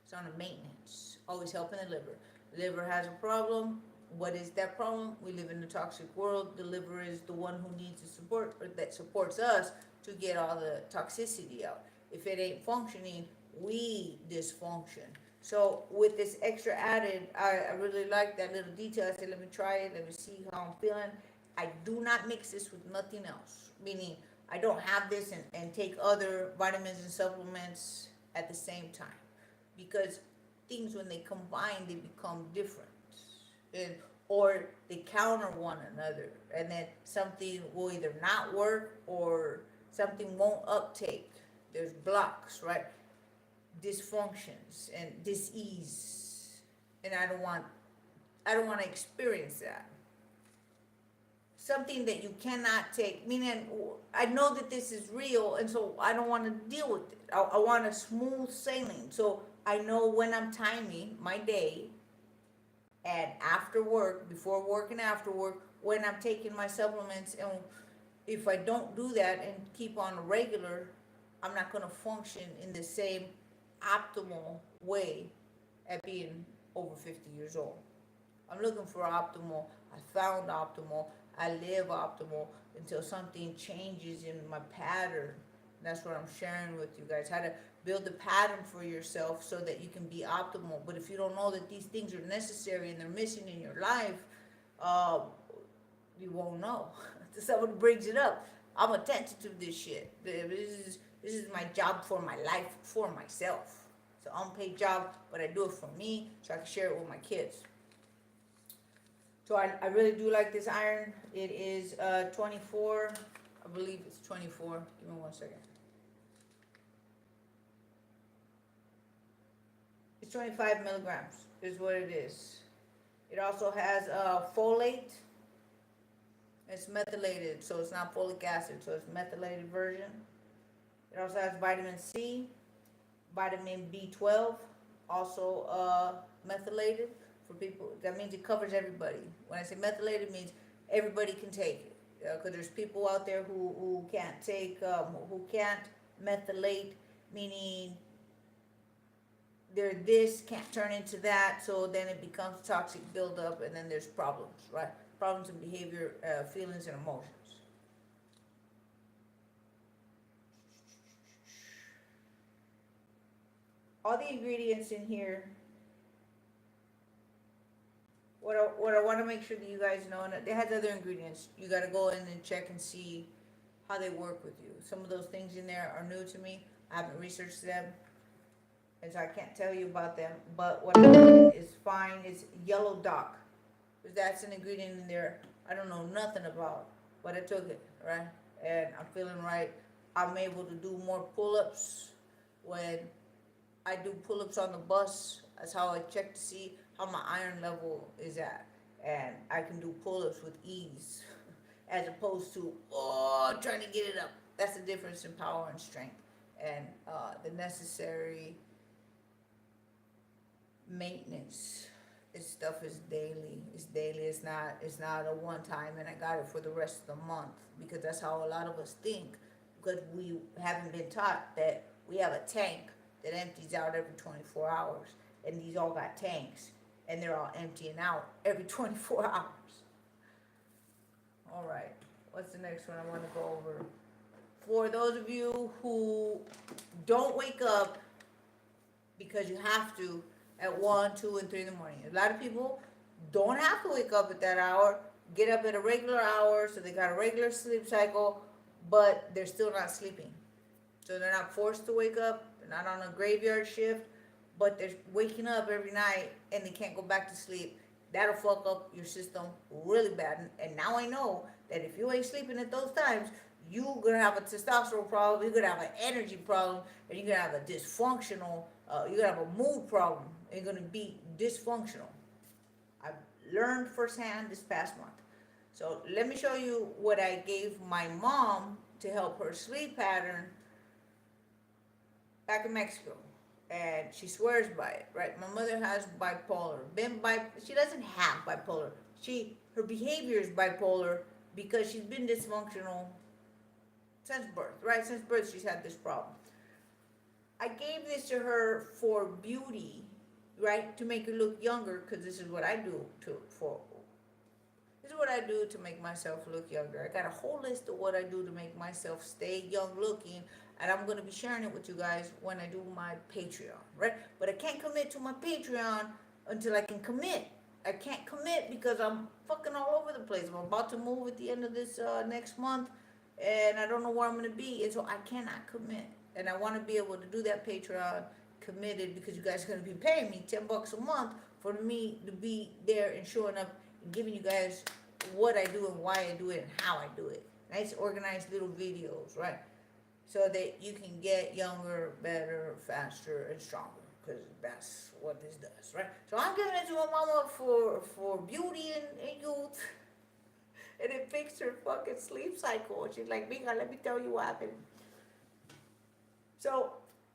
It's on a maintenance, always helping the liver. Liver has a problem. What is that problem? We live in a toxic world. The liver is the one who needs the support, or that supports us to get all the toxicity out. If it ain't functioning, we dysfunction. So with this extra added, I really like that little detail. I said, let me try it. Let me see how I'm feeling. I do not mix this with nothing else. Meaning, I don't have this and take other vitamins and supplements at the same time. Because things, when they combine, they become different. Or they counter one another. And then something will either not work or something won't uptake. There's blocks, right? Dysfunctions and dis-ease. And I don't want to experience that. Something that you cannot take, meaning I know that this is real, and so I don't want to deal with it. I want a smooth sailing. So I know when I'm timing my day, and after work, before work and after work, when I'm taking my supplements. And if I don't do that and keep on a regular, I'm not going to function in the same optimal way at being over 50 years old. I'm looking for optimal. I found optimal. I live optimal until something changes in my pattern. That's what I'm sharing with you guys. How to build a pattern for yourself so that you can be optimal. But if you don't know that these things are necessary and they're missing in your life, you won't know. Someone brings it up. I'm attentive to this shit. This is my job for my life, for myself. It's an unpaid job, but I do it for me so I can share it with my kids. So I really do like this iron. It is 24, I believe it's 24. Give me 1 second. It's 25 milligrams is what it is. It also has folate. It's methylated, so it's not folic acid, so it's methylated version. It also has vitamin C, vitamin B12, also methylated. For people, that means it covers everybody. When I say methylated, it means everybody can take it. Because there's people out there who can't take, who can't methylate, meaning this can't turn into that, so then it becomes toxic buildup, and then there's problems, right? Problems in behavior, feelings, and emotions. All the ingredients in here. What I want to make sure that you guys know, and it has other ingredients. You got to go in and check and see how they work with you. Some of those things in there are new to me. I haven't researched them, and so I can't tell you about them. But what I know is fine. It's yellow dock. That's an ingredient in there I don't know nothing about, but I took it, right? And I'm feeling right. I'm able to do more pull-ups when I do pull-ups on the bus. That's how I check to see how my iron level is at. And I can do pull-ups with ease as opposed to, trying to get it up. That's the difference in power and strength. And the necessary maintenance. This stuff is daily. It's daily. It's not a one time and I got it for the rest of the month, because that's how a lot of us think, because we haven't been taught that we have a tank that empties out every 24 hours, and these all got tanks and they're all emptying out every 24 hours. All right, what's the next one I want to go over? For those of you who don't wake up because you have to at 1, 2, and 3 in the morning. A lot of people don't have to wake up at that hour, get up at a regular hour, so they got a regular sleep cycle, but they're still not sleeping. So they're not forced to wake up, they're not on a graveyard shift, but they're waking up every night and they can't go back to sleep. That'll fuck up your system really bad. And now I know that if you ain't sleeping at those times, you're going to have a testosterone problem, you're going to have an energy problem, and you're going to have a dysfunctional, you're going to have a mood problem. You're going to be dysfunctional. I've learned firsthand this past month. So let me show you what I gave my mom to help her sleep pattern back in Mexico. And she swears by it, right? My mother has bipolar. She doesn't have bipolar. Her behavior is bipolar because she's been dysfunctional since birth, right? Since birth, she's had this problem. I gave this to her for beauty, right? To make her look younger, because this is what I do This is what I do to make myself look younger. I got a whole list of what I do to make myself stay young looking, and I'm going to be sharing it with you guys when I do my Patreon, right? But I can't commit to my Patreon until I can commit. I can't commit because I'm fucking all over the place. I'm about to move at the end of this next month, and I don't know where I'm going to be, and so I cannot commit. And I want to be able to do that Patreon committed, because you guys are going to be paying me $10 a month for me to be there and showing up and giving you guys what I do and why I do it and how I do it. Nice organized little videos, right? So that you can get younger, better, faster, and stronger, because that's what this does, right? So I'm giving it to my mama for beauty and youth, and it fixed her fucking sleep cycle. And she's like, Mika, let me tell you what happened. So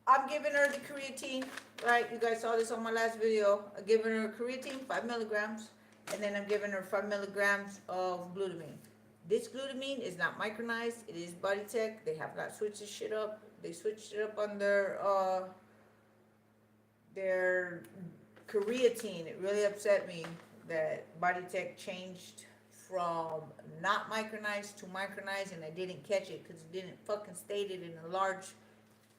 I'm giving her the creatine, right? You guys saw this on my last video. I'm giving her creatine, 5 milligrams, and then I'm giving her 5 milligrams of glutamine. This glutamine is not micronized. It is Bodytech. They have not switched this shit up. They switched it up on their creatine. It really upset me that Bodytech changed from not micronized to micronized, and I didn't catch it because it didn't fucking state it in a large.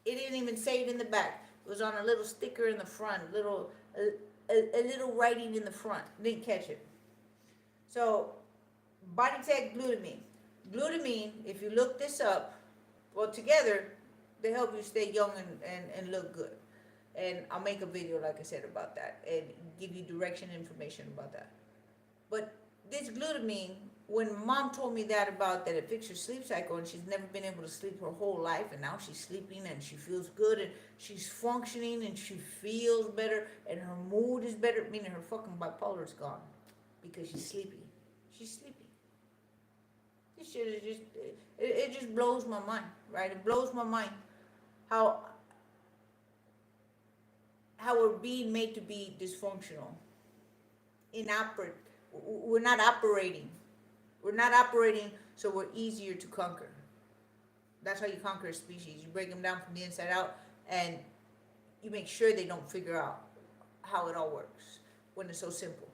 It didn't even say it in the back. It was on a little sticker in the front, a little writing in the front. Didn't catch it. So, Bodytech glutamine. Glutamine, if you look this up, well, together, they help you stay young and look good. And I'll make a video, like I said, about that and give you direction information about that. But this glutamine, when mom told me that about that it fixed her sleep cycle, and she's never been able to sleep her whole life, and now she's sleeping and she feels good and she's functioning and she feels better and her mood is better, meaning her fucking bipolar is gone because she's sleepy. She's sleepy. This shit is just, it just blows my mind, right? It blows my mind how we're being made to be dysfunctional, inoperant. We're not operating. We're not operating, so we're easier to conquer. That's how you conquer a species. You break them down from the inside out, and you make sure they don't figure out how it all works when it's so simple.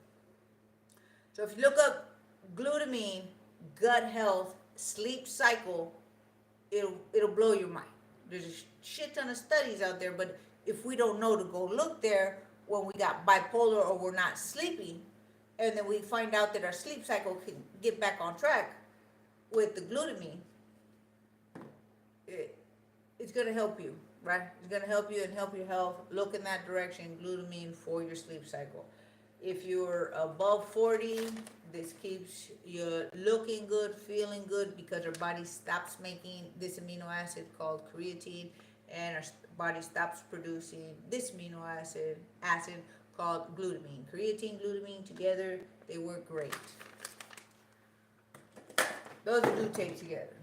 So if you look up glutamine, gut health, sleep cycle, it'll blow your mind. There's a shit ton of studies out there, but if we don't know to go look there when we got bipolar or we're not sleeping, and then we find out that our sleep cycle can get back on track with the glutamine, it's going to help you, right? It's going to help you and help your health. Look in that direction, glutamine for your sleep cycle. If you're above 40, this keeps you looking good, feeling good, because our body stops making this amino acid called creatine, and our body stops producing this amino acid called glutamine. Creatine, glutamine together, they work great. Those do take together.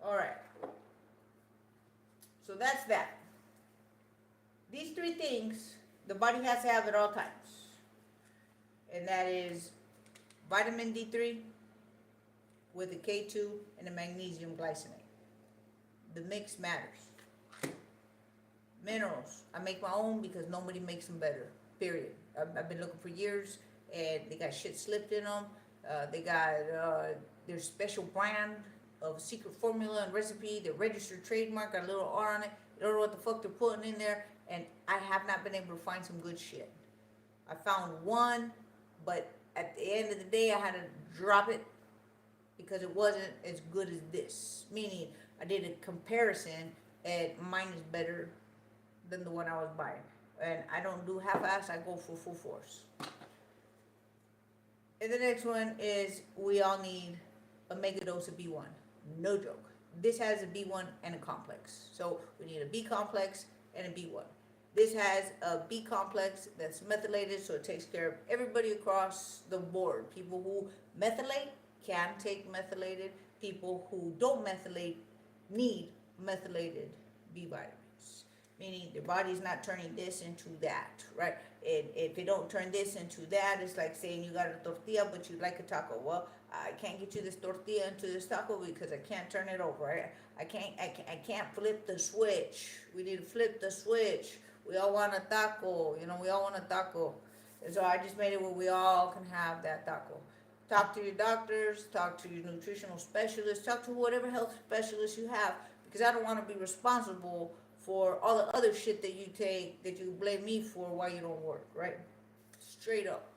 All right. So that's that. These three things the body has to have at all times. And that is vitamin D3 with the K2 and the magnesium glycinate. The mix matters. Minerals. I make my own because nobody makes them better. Period. I've been looking for years, and they got shit slipped in them. They got their special brand of secret formula and recipe. Their registered trademark got a little R on it. You don't know what the fuck they're putting in there, and I have not been able to find some good shit. I found one, but at the end of the day, I had to drop it because it wasn't as good as this. Meaning, I did a comparison, and mine is better than the one I was buying. And I don't do half-ass, I go for full force. And the next one is we all need a mega dose of B1. No joke. This has a B1 and a complex. So we need a B complex and a B1. This has a B complex that's methylated, so it takes care of everybody across the board. People who methylate can take methylated. People who don't methylate need methylated B vitamins. Meaning their body's not turning this into that, right? And if they don't turn this into that, it's like saying you got a tortilla, but you like a taco. Well, I can't get you this tortilla into this taco because I can't turn it over. Right? I can't flip the switch. We need to flip the switch. We all want a taco. You know, we all want a taco. And so I just made it where we all can have that taco. Talk to your doctors. Talk to your nutritional specialists. Talk to whatever health specialist you have, because I don't want to be responsible for all the other shit that you take that you blame me for why you don't work, right? Straight up.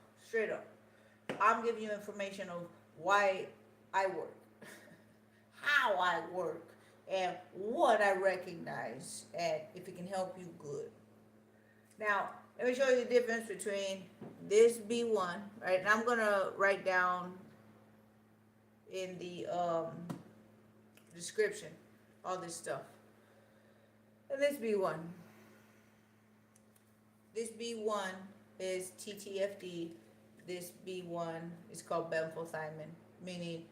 I'm giving you information of why I work, how I work, and what I recognize, and if it can help you, good. Now, let me show you the difference between this B1, right? And I'm going to write down in the description all this stuff. And this B1. This B1 is TTFD. This B1 is called benfotiamine, meaning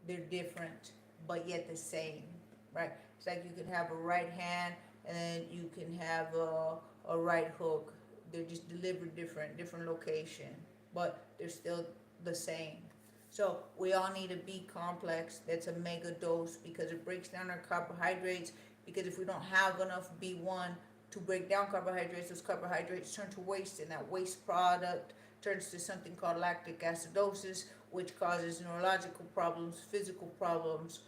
they're different, but yet the same, right? It's like you can have a right hand and then you can have a right hook. They're just delivered different location, but they're still the same. So we all need a B complex that's a mega dose because it breaks down our carbohydrates. Because if we don't have enough B1 to break down carbohydrates, those carbohydrates turn to waste, and that waste product turns to something called lactic acidosis, which causes neurological problems, physical problems,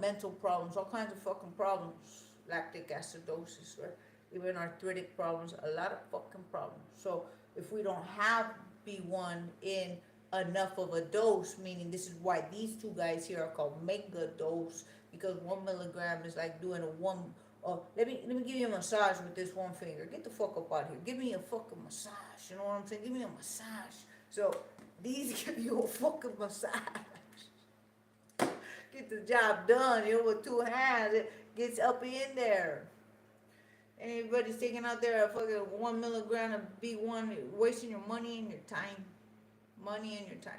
mental problems, all kinds of fucking problems. Lactic acidosis, right? Even arthritic problems, a lot of fucking problems. So if we don't have B1 in enough of a dose, meaning this is why these two guys here are called mega dose, because 1 milligram is like doing a one. Let me give you a massage with this one finger. Get the fuck up out here. Give me a fucking massage. You know what I'm saying? Give me a massage. So these give you a fucking massage. Get the job done. You know, with two hands, it gets up in there. Anybody's taking out there a fucking 1 milligram of B1, wasting your money and your time. Money and your time.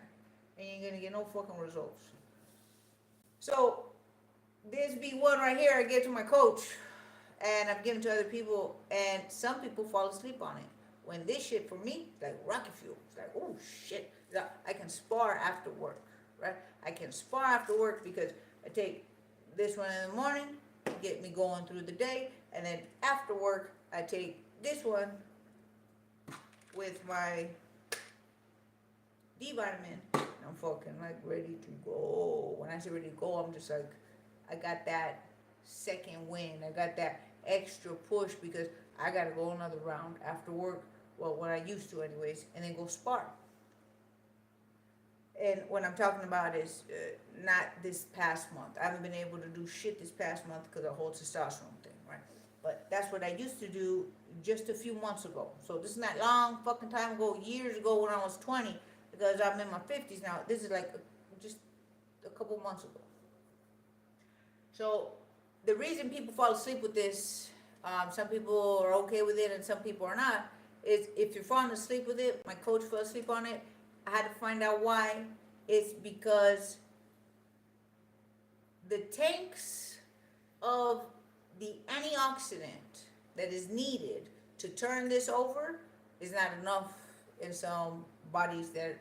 And you ain't gonna get no fucking results. So this B1 right here, I gave to my coach, and I've given to other people, and some people fall asleep on it. When this shit for me, like rocket fuel. It's like, oh shit, I can spar after work, right? I can spar after work because I take this one in the morning to get me going through the day, and then after work, I take this one with my D vitamin. I'm fucking like ready to go. When I say ready to go, I'm just like, I got that second wind. I got that extra push because I got to go another round after work. Well, what I used to anyways, and then go spar. And what I'm talking about is not this past month. I haven't been able to do shit this past month because of the whole testosterone thing, right? But that's what I used to do just a few months ago. So this is not long fucking time ago, years ago when I was 20, because I'm in my 50s now. This is like just a couple months ago. So the reason people fall asleep with this, some people are okay with it and some people are not, is if you're falling asleep with it, my coach fell asleep on it, I had to find out why. It's because the tanks of the antioxidant that is needed to turn this over is not enough in some bodies that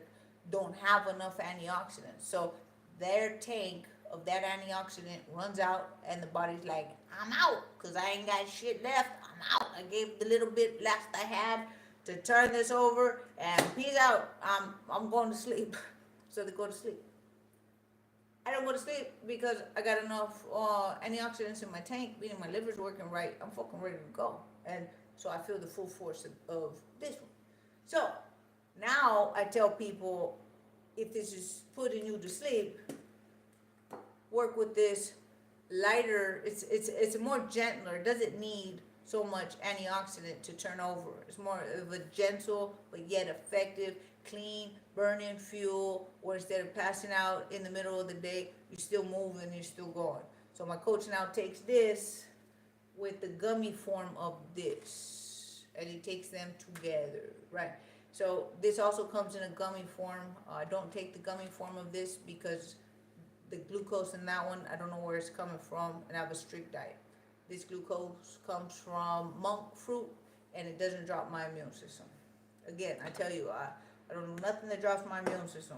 don't have enough antioxidants. So their tank of that antioxidant runs out and the body's like, I'm out because I ain't got shit left. I'm out. I gave the little bit last I had to turn this over and peace out. I'm going to sleep. So they go to sleep. I don't go to sleep because I got enough antioxidants in my tank, meaning my liver's working right. I'm fucking ready to go. And so I feel the full force of this one. So now I tell people, if this is putting you to sleep, work with this lighter. It's more gentler. It doesn't need so much antioxidant to turn over. It's more of a gentle but yet effective, clean, burning fuel, where instead of passing out in the middle of the day, you're still moving, you're still going. So my coach now takes this with the gummy form of this, and he takes them together, right? So this also comes in a gummy form. I don't take the gummy form of this because the glucose in that one, I don't know where it's coming from, and I have a strict diet. This glucose comes from monk fruit, and it doesn't drop my immune system. Again, I tell you, I don't know nothing that drops my immune system.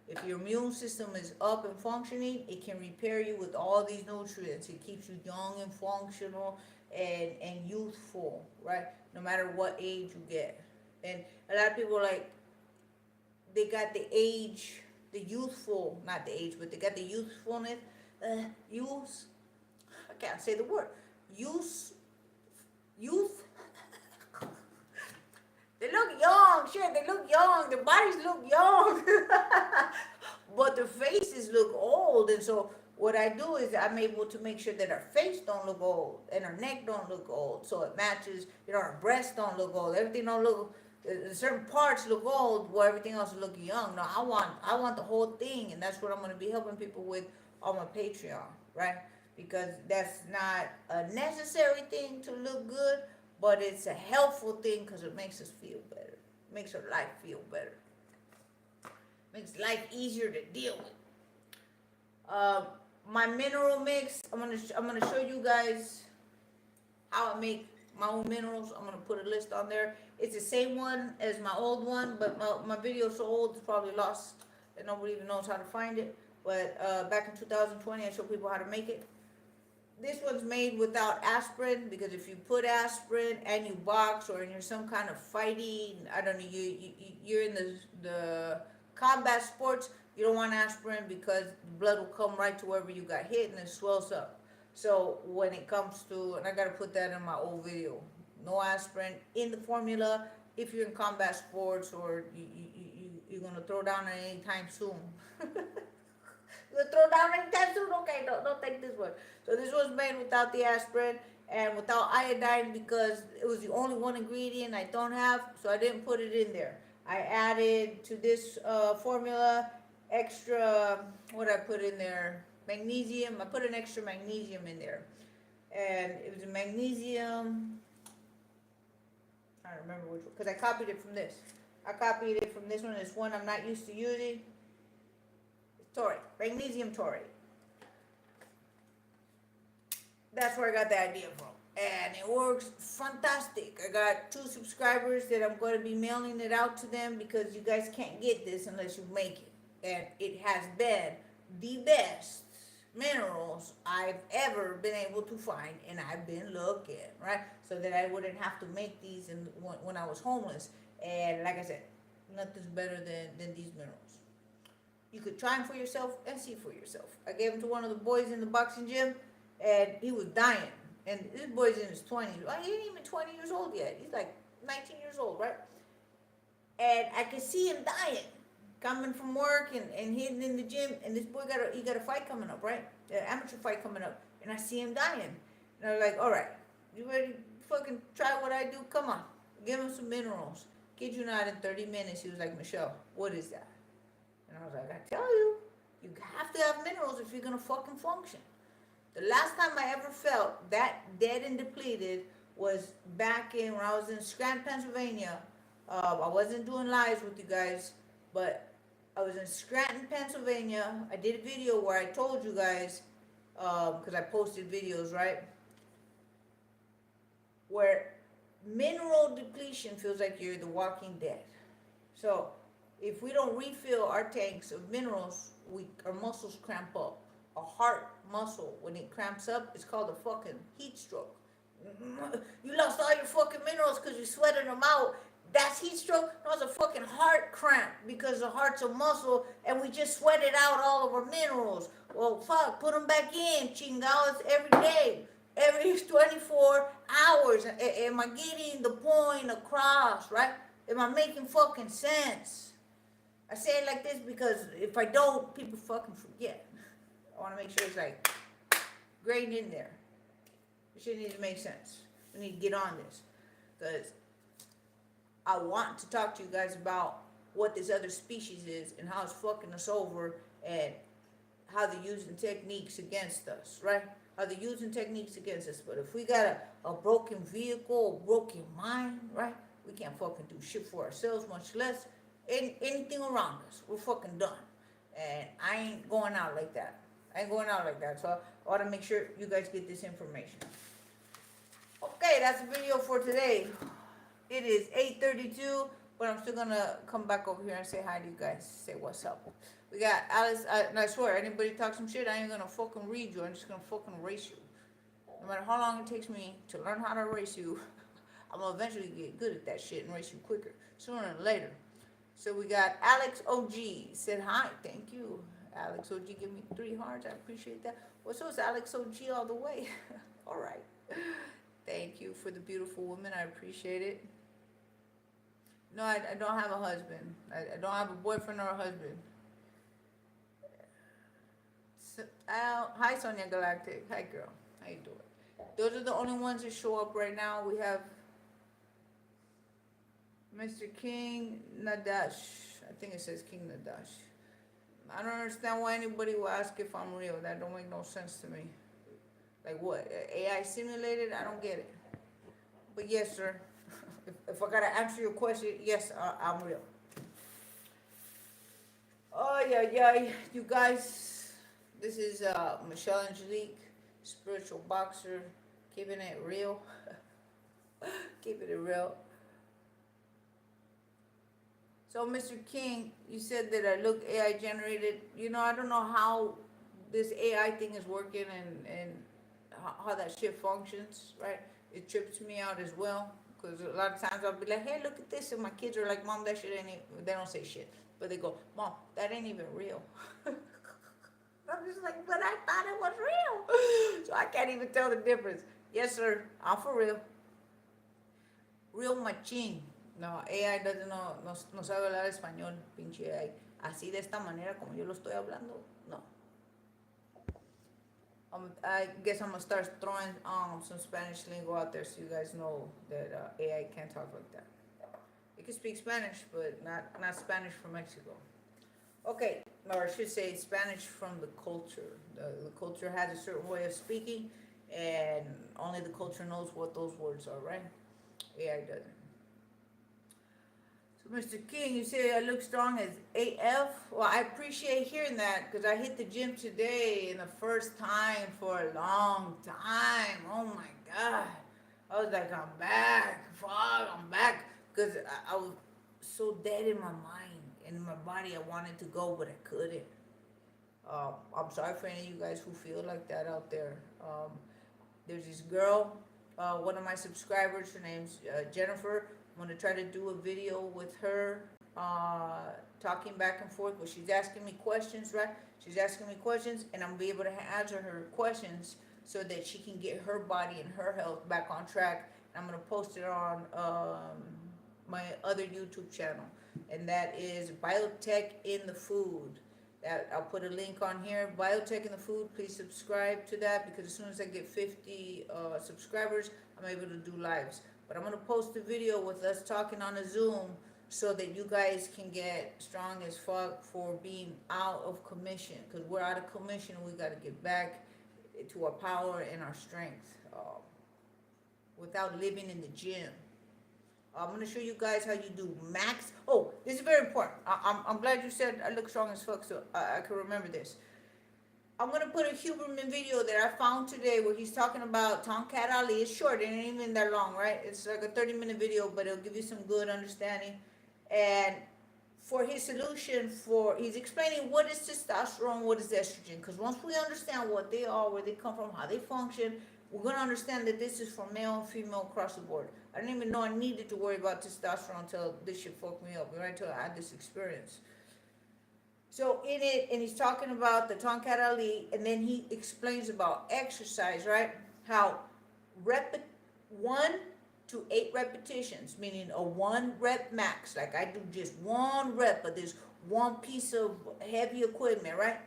If your immune system is up and functioning, it can repair you with all these nutrients. It keeps you young and functional and youthful, right? No matter what age you get. And a lot of people like, they got the age, the youthful, not the age, but they got the youthfulness, youth, I can't say the word, youth, they look young, shit, they look young, their bodies look young, but their faces look old. And so what I do is I'm able to make sure that our face don't look old and our neck don't look old, so it matches, our breasts don't look old, everything don't look, certain parts look old while everything else is looking young. No, I want the whole thing, and that's what I'm going to be helping people with on my Patreon, right? Because that's not a necessary thing to look good, but it's a helpful thing because it makes us feel better. It makes our life feel better. Makes life easier to deal with. My mineral mix, I'm gonna show you guys how I make my own minerals. I'm gonna put a list on there. It's the same one as my old one, but my video is so old it's probably lost and nobody even knows how to find it. But back in 2020, I showed people how to make it. This one's made without aspirin, because if you put aspirin and you box or you're some kind of fighting, I don't know, you're in the combat sports, you don't want aspirin because the blood will come right to wherever you got hit and it swells up. So when it comes to, and I gotta put that in my old video, no aspirin in the formula if you're in combat sports or you're gonna throw down anytime soon. You're gonna throw down anytime soon? Okay, don't take this one. So this was made without the aspirin and without iodine because it was the only one ingredient I don't have, so I didn't put it in there. I added to this formula extra, what I put in there? Magnesium. I put an extra magnesium in there. And it was a magnesium, I don't remember which one, because I copied it from this. I copied it from this one. It's one I'm not used to using. It's taurate, magnesium taurate. That's where I got the idea from. And it works fantastic. I got 2 subscribers that I'm going to be mailing it out to them because you guys can't get this unless you make it. And it has been the best minerals I've ever been able to find, and I've been looking, right? So that I wouldn't have to make these when I was homeless. And like I said, nothing's better than these minerals. You could try them for yourself and see for yourself. I gave them to one of the boys in the boxing gym, and he was dying. And this boy's in his 20s. Well, he ain't even 20 years old yet. He's like 19 years old, right? And I could see him dying, coming from work and hitting in the gym. And this boy got a fight coming up, right? An amateur fight coming up. And I see him dying. And I was like, all right, you ready to fucking try what I do? Come on. Give him some minerals. Kid you not, in 30 minutes, he was like, Michelle, what is that? And I was like, I tell you, you have to have minerals if you're going to fucking function. The last time I ever felt that dead and depleted was back in when I was in Scranton, Pennsylvania. I wasn't doing lives with you guys, but I was in Scranton, Pennsylvania. I did a video where I told you guys, because I posted videos, right? Where mineral depletion feels like you're the walking dead. So if we don't refill our tanks of minerals, our muscles cramp up. A heart muscle, when it cramps up, it's called a fucking heat stroke. You lost all your fucking minerals because you sweated them out. That's heat stroke. No, it's a fucking heart cramp because the heart's a muscle and we just sweated out all of our minerals. Well, fuck, put them back in, chingados, every day, every 24 hours. Am I getting the point across, right? Am I making fucking sense? I say it like this because if I don't, people fucking forget. I want to make sure it's like grained in there. This shit needs to make sense. We need to get on this because I want to talk to you guys about what this other species is and how it's fucking us over and how they're using techniques against us, right? How they're using techniques against us. But if we got a broken vehicle, a broken mind, right? We can't fucking do shit for ourselves, much less anything around us. We're fucking done. And I ain't going out like that. So I want to make sure you guys get this information. Okay, that's the video for today. It is 8:32, but I'm still going to come back over here and say hi to you guys. Say what's up. We got Alice, and I swear, anybody talk some shit, I ain't going to fucking read you. I'm just going to fucking erase you. No matter how long it takes me to learn how to erase you, I'm going to eventually get good at that shit and erase you quicker, sooner than later. So we got Alex OG said hi. Thank you. Alex OG give me 3 hearts. I appreciate that. Well, so is Alex OG all the way. All right. Thank you for the beautiful woman. I appreciate it. No, I don't have a husband. I don't have a boyfriend or a husband. So, hi, Sonia Galactic. Hi, girl. How you doing? Those are the only ones that show up right now. We have Mr. King Nadash. I think it says King Nadash. I don't understand why anybody will ask if I'm real. That don't make no sense to me. Like what? AI simulated? I don't get it. But yes, sir. If I gotta answer your question, yes, I'm real. Oh yeah. You guys, this is Michelle Angelique, spiritual boxer, keeping it real. Keeping it real. So, Mr. King, you said that I look AI generated. You know, I don't know how this AI thing is working and how that shit functions, right? It trips me out as well. Because a lot of times I'll be like, hey, look at this. And my kids are like, Mom, that shit ain't even, they don't say shit. But they go, Mom, that ain't even real. I'm just like, but I thought it was real. So I can't even tell the difference. Yes, sir, I'm for real. Real machine. No, AI doesn't know, no sabe hablar español, pinche AI. Así de esta manera como yo lo estoy hablando, no. I guess I'm gonna start throwing some Spanish lingo out there so you guys know that AI can't talk like that. It can speak Spanish, but not Spanish from Mexico. Okay, or I should say Spanish from the culture. The culture has a certain way of speaking, and only the culture knows what those words are, right? AI doesn't. Mr. King, you say I look strong as AF. Well, I appreciate hearing that because I hit the gym today and the first time for a long time. Oh my God. I was like, I'm back. Fuck, I'm back. Because I was so dead in my mind and in my body. I wanted to go, but I couldn't. I'm sorry for any of you guys who feel like that out there. There's this girl, one of my subscribers, her name's Jennifer. I'm going to try to do a video with her, talking back and forth, but she's asking me questions, right? She's asking me questions, and I'm going to be able to answer her questions so that she can get her body and her health back on track. And I'm going to post it on my other YouTube channel, and that is Biotech in the Food. I'll put a link on here, Biotech in the Food. Please subscribe to that because as soon as I get 50 subscribers, I'm able to do lives. But I'm going to post a video with us talking on a Zoom so that you guys can get strong as fuck for being out of commission. Because we're out of commission and we got to get back to our power and our strength without living in the gym. I'm going to show you guys how you do max. Oh, this is very important. I'm glad you said I look strong as fuck, so I can remember this. I'm going to put a Huberman video that I found today where he's talking about Tongkat Ali. It's short, it ain't even that long, right? It's like a 30-minute video, but it'll give you some good understanding. And for his solution, he's explaining what is testosterone, what is estrogen. Because once we understand what they are, where they come from, how they function, we're going to understand that this is for male and female across the board. I didn't even know I needed to worry about testosterone until this shit fucked me up, right? Until I had this experience. So in it, and he's talking about the Tongkat Ali, and then he explains about exercise, right? How 1 to 8 repetitions, meaning a 1 rep max. Like I do just 1 rep of this one piece of heavy equipment, right?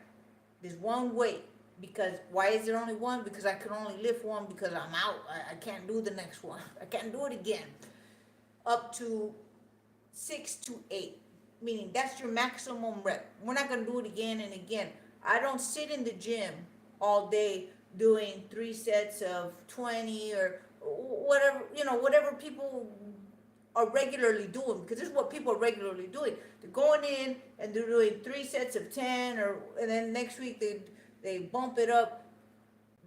This one weight. Because why is it only 1? Because I can only lift 1 because I'm out. I can't do the next one. I can't do it again. Up to 6 to 8. Meaning that's your maximum rep. We're not going to do it again and again. I don't sit in the gym all day doing 3 sets of 20 or whatever, whatever people are regularly doing. Because this is what people are regularly doing. They're going in and they're doing 3 sets of 10 and then next week they bump it up.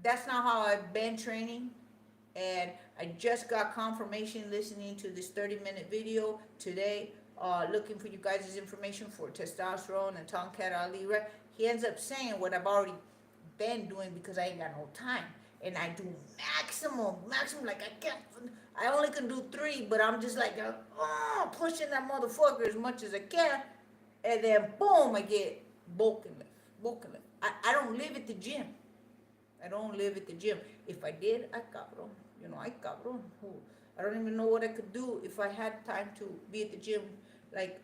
That's not how I've been training. And I just got confirmation listening to this 30-minute video today, looking for you guys' information for testosterone and Tongkat Ali, right? He ends up saying what I've already been doing because I ain't got no time. And I do maximum, like I only can do 3, but I'm just like, pushing that motherfucker as much as I can. And then boom, I get bulk and lift. I don't live at the gym. I don't live at the gym. If I did, I cabrón. I cabrón. I don't even know what I could do if I had time to be at the gym like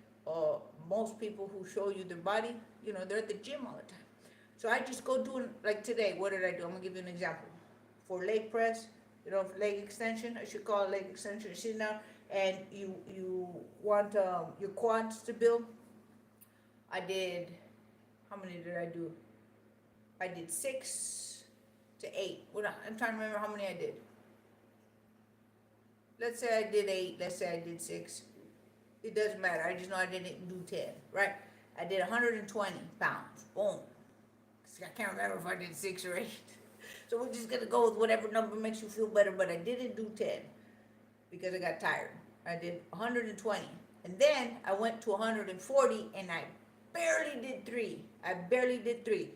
most people who show you their body. They're at the gym all the time. So I just go do, like today, what did I do? I'm going to give you an example. For leg press, leg extension, I should call it leg extension. You're sitting down and you want your quads to build. I did, how many did I do? I did 6 to 8. I'm trying to remember how many I did. Let's say I did 8. Let's say I did 6. It doesn't matter. I just know I didn't do 10, right? I did 120 pounds. Boom. I can't remember if I did 6 or 8. So we're just going to go with whatever number makes you feel better. But I didn't do 10 because I got tired. I did 120. And then I went to 140 and I barely did 3.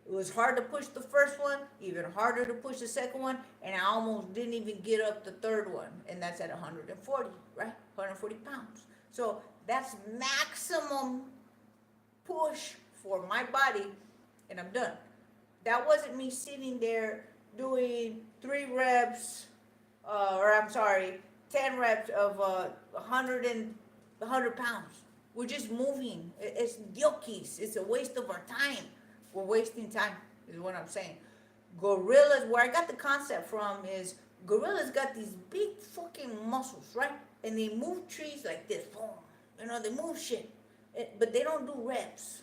It was hard to push the first one, even harder to push the second one, and I almost didn't even get up the third one, and that's at 140, right? 140 pounds. So that's maximum push for my body, and I'm done. That wasn't me sitting there doing 10 reps of 100 pounds. We're just moving. It's yokis. It's a waste of our time. We're wasting time, is what I'm saying. Gorillas, where I got the concept from is gorillas got these big fucking muscles, right? And they move trees like this. Boom. They move shit. But they don't do reps.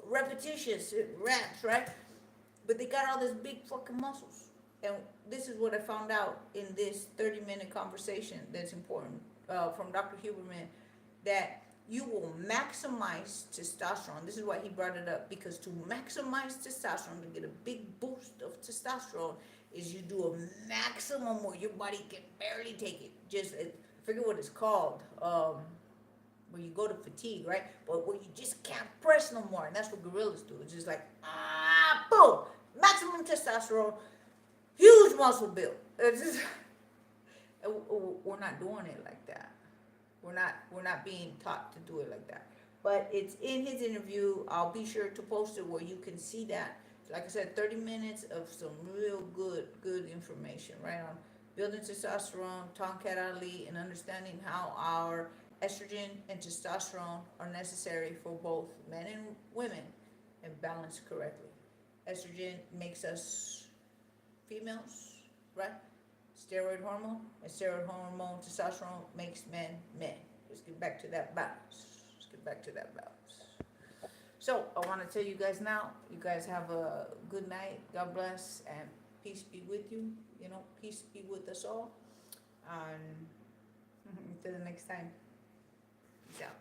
Repetitions, reps, right? But they got all this big fucking muscles. And this is what I found out in this 30-minute conversation that's important from Dr. Huberman, that you will maximize testosterone. This is why he brought it up, because to maximize testosterone, to get a big boost of testosterone, is you do a maximum where your body can barely take it. I forget what it's called, where you go to fatigue, right? But where you just can't press no more, and that's what gorillas do. It's just like, boom, maximum testosterone, huge muscle build. It's just, we're not doing it like that. We're not being taught to do it like that. But it's in his interview. I'll be sure to post it where you can see that. Like I said, 30 minutes of some real good information, right, on building testosterone, Tongkat Ali, and understanding how our estrogen and testosterone are necessary for both men and women and balanced correctly. Estrogen makes us females, right? Steroid hormone, and steroid hormone, testosterone makes men men. Let's get back to that balance. So I want to tell you guys now, you guys have a good night. God bless and peace be with you. You know, peace be with us all. And until the next time, peace out.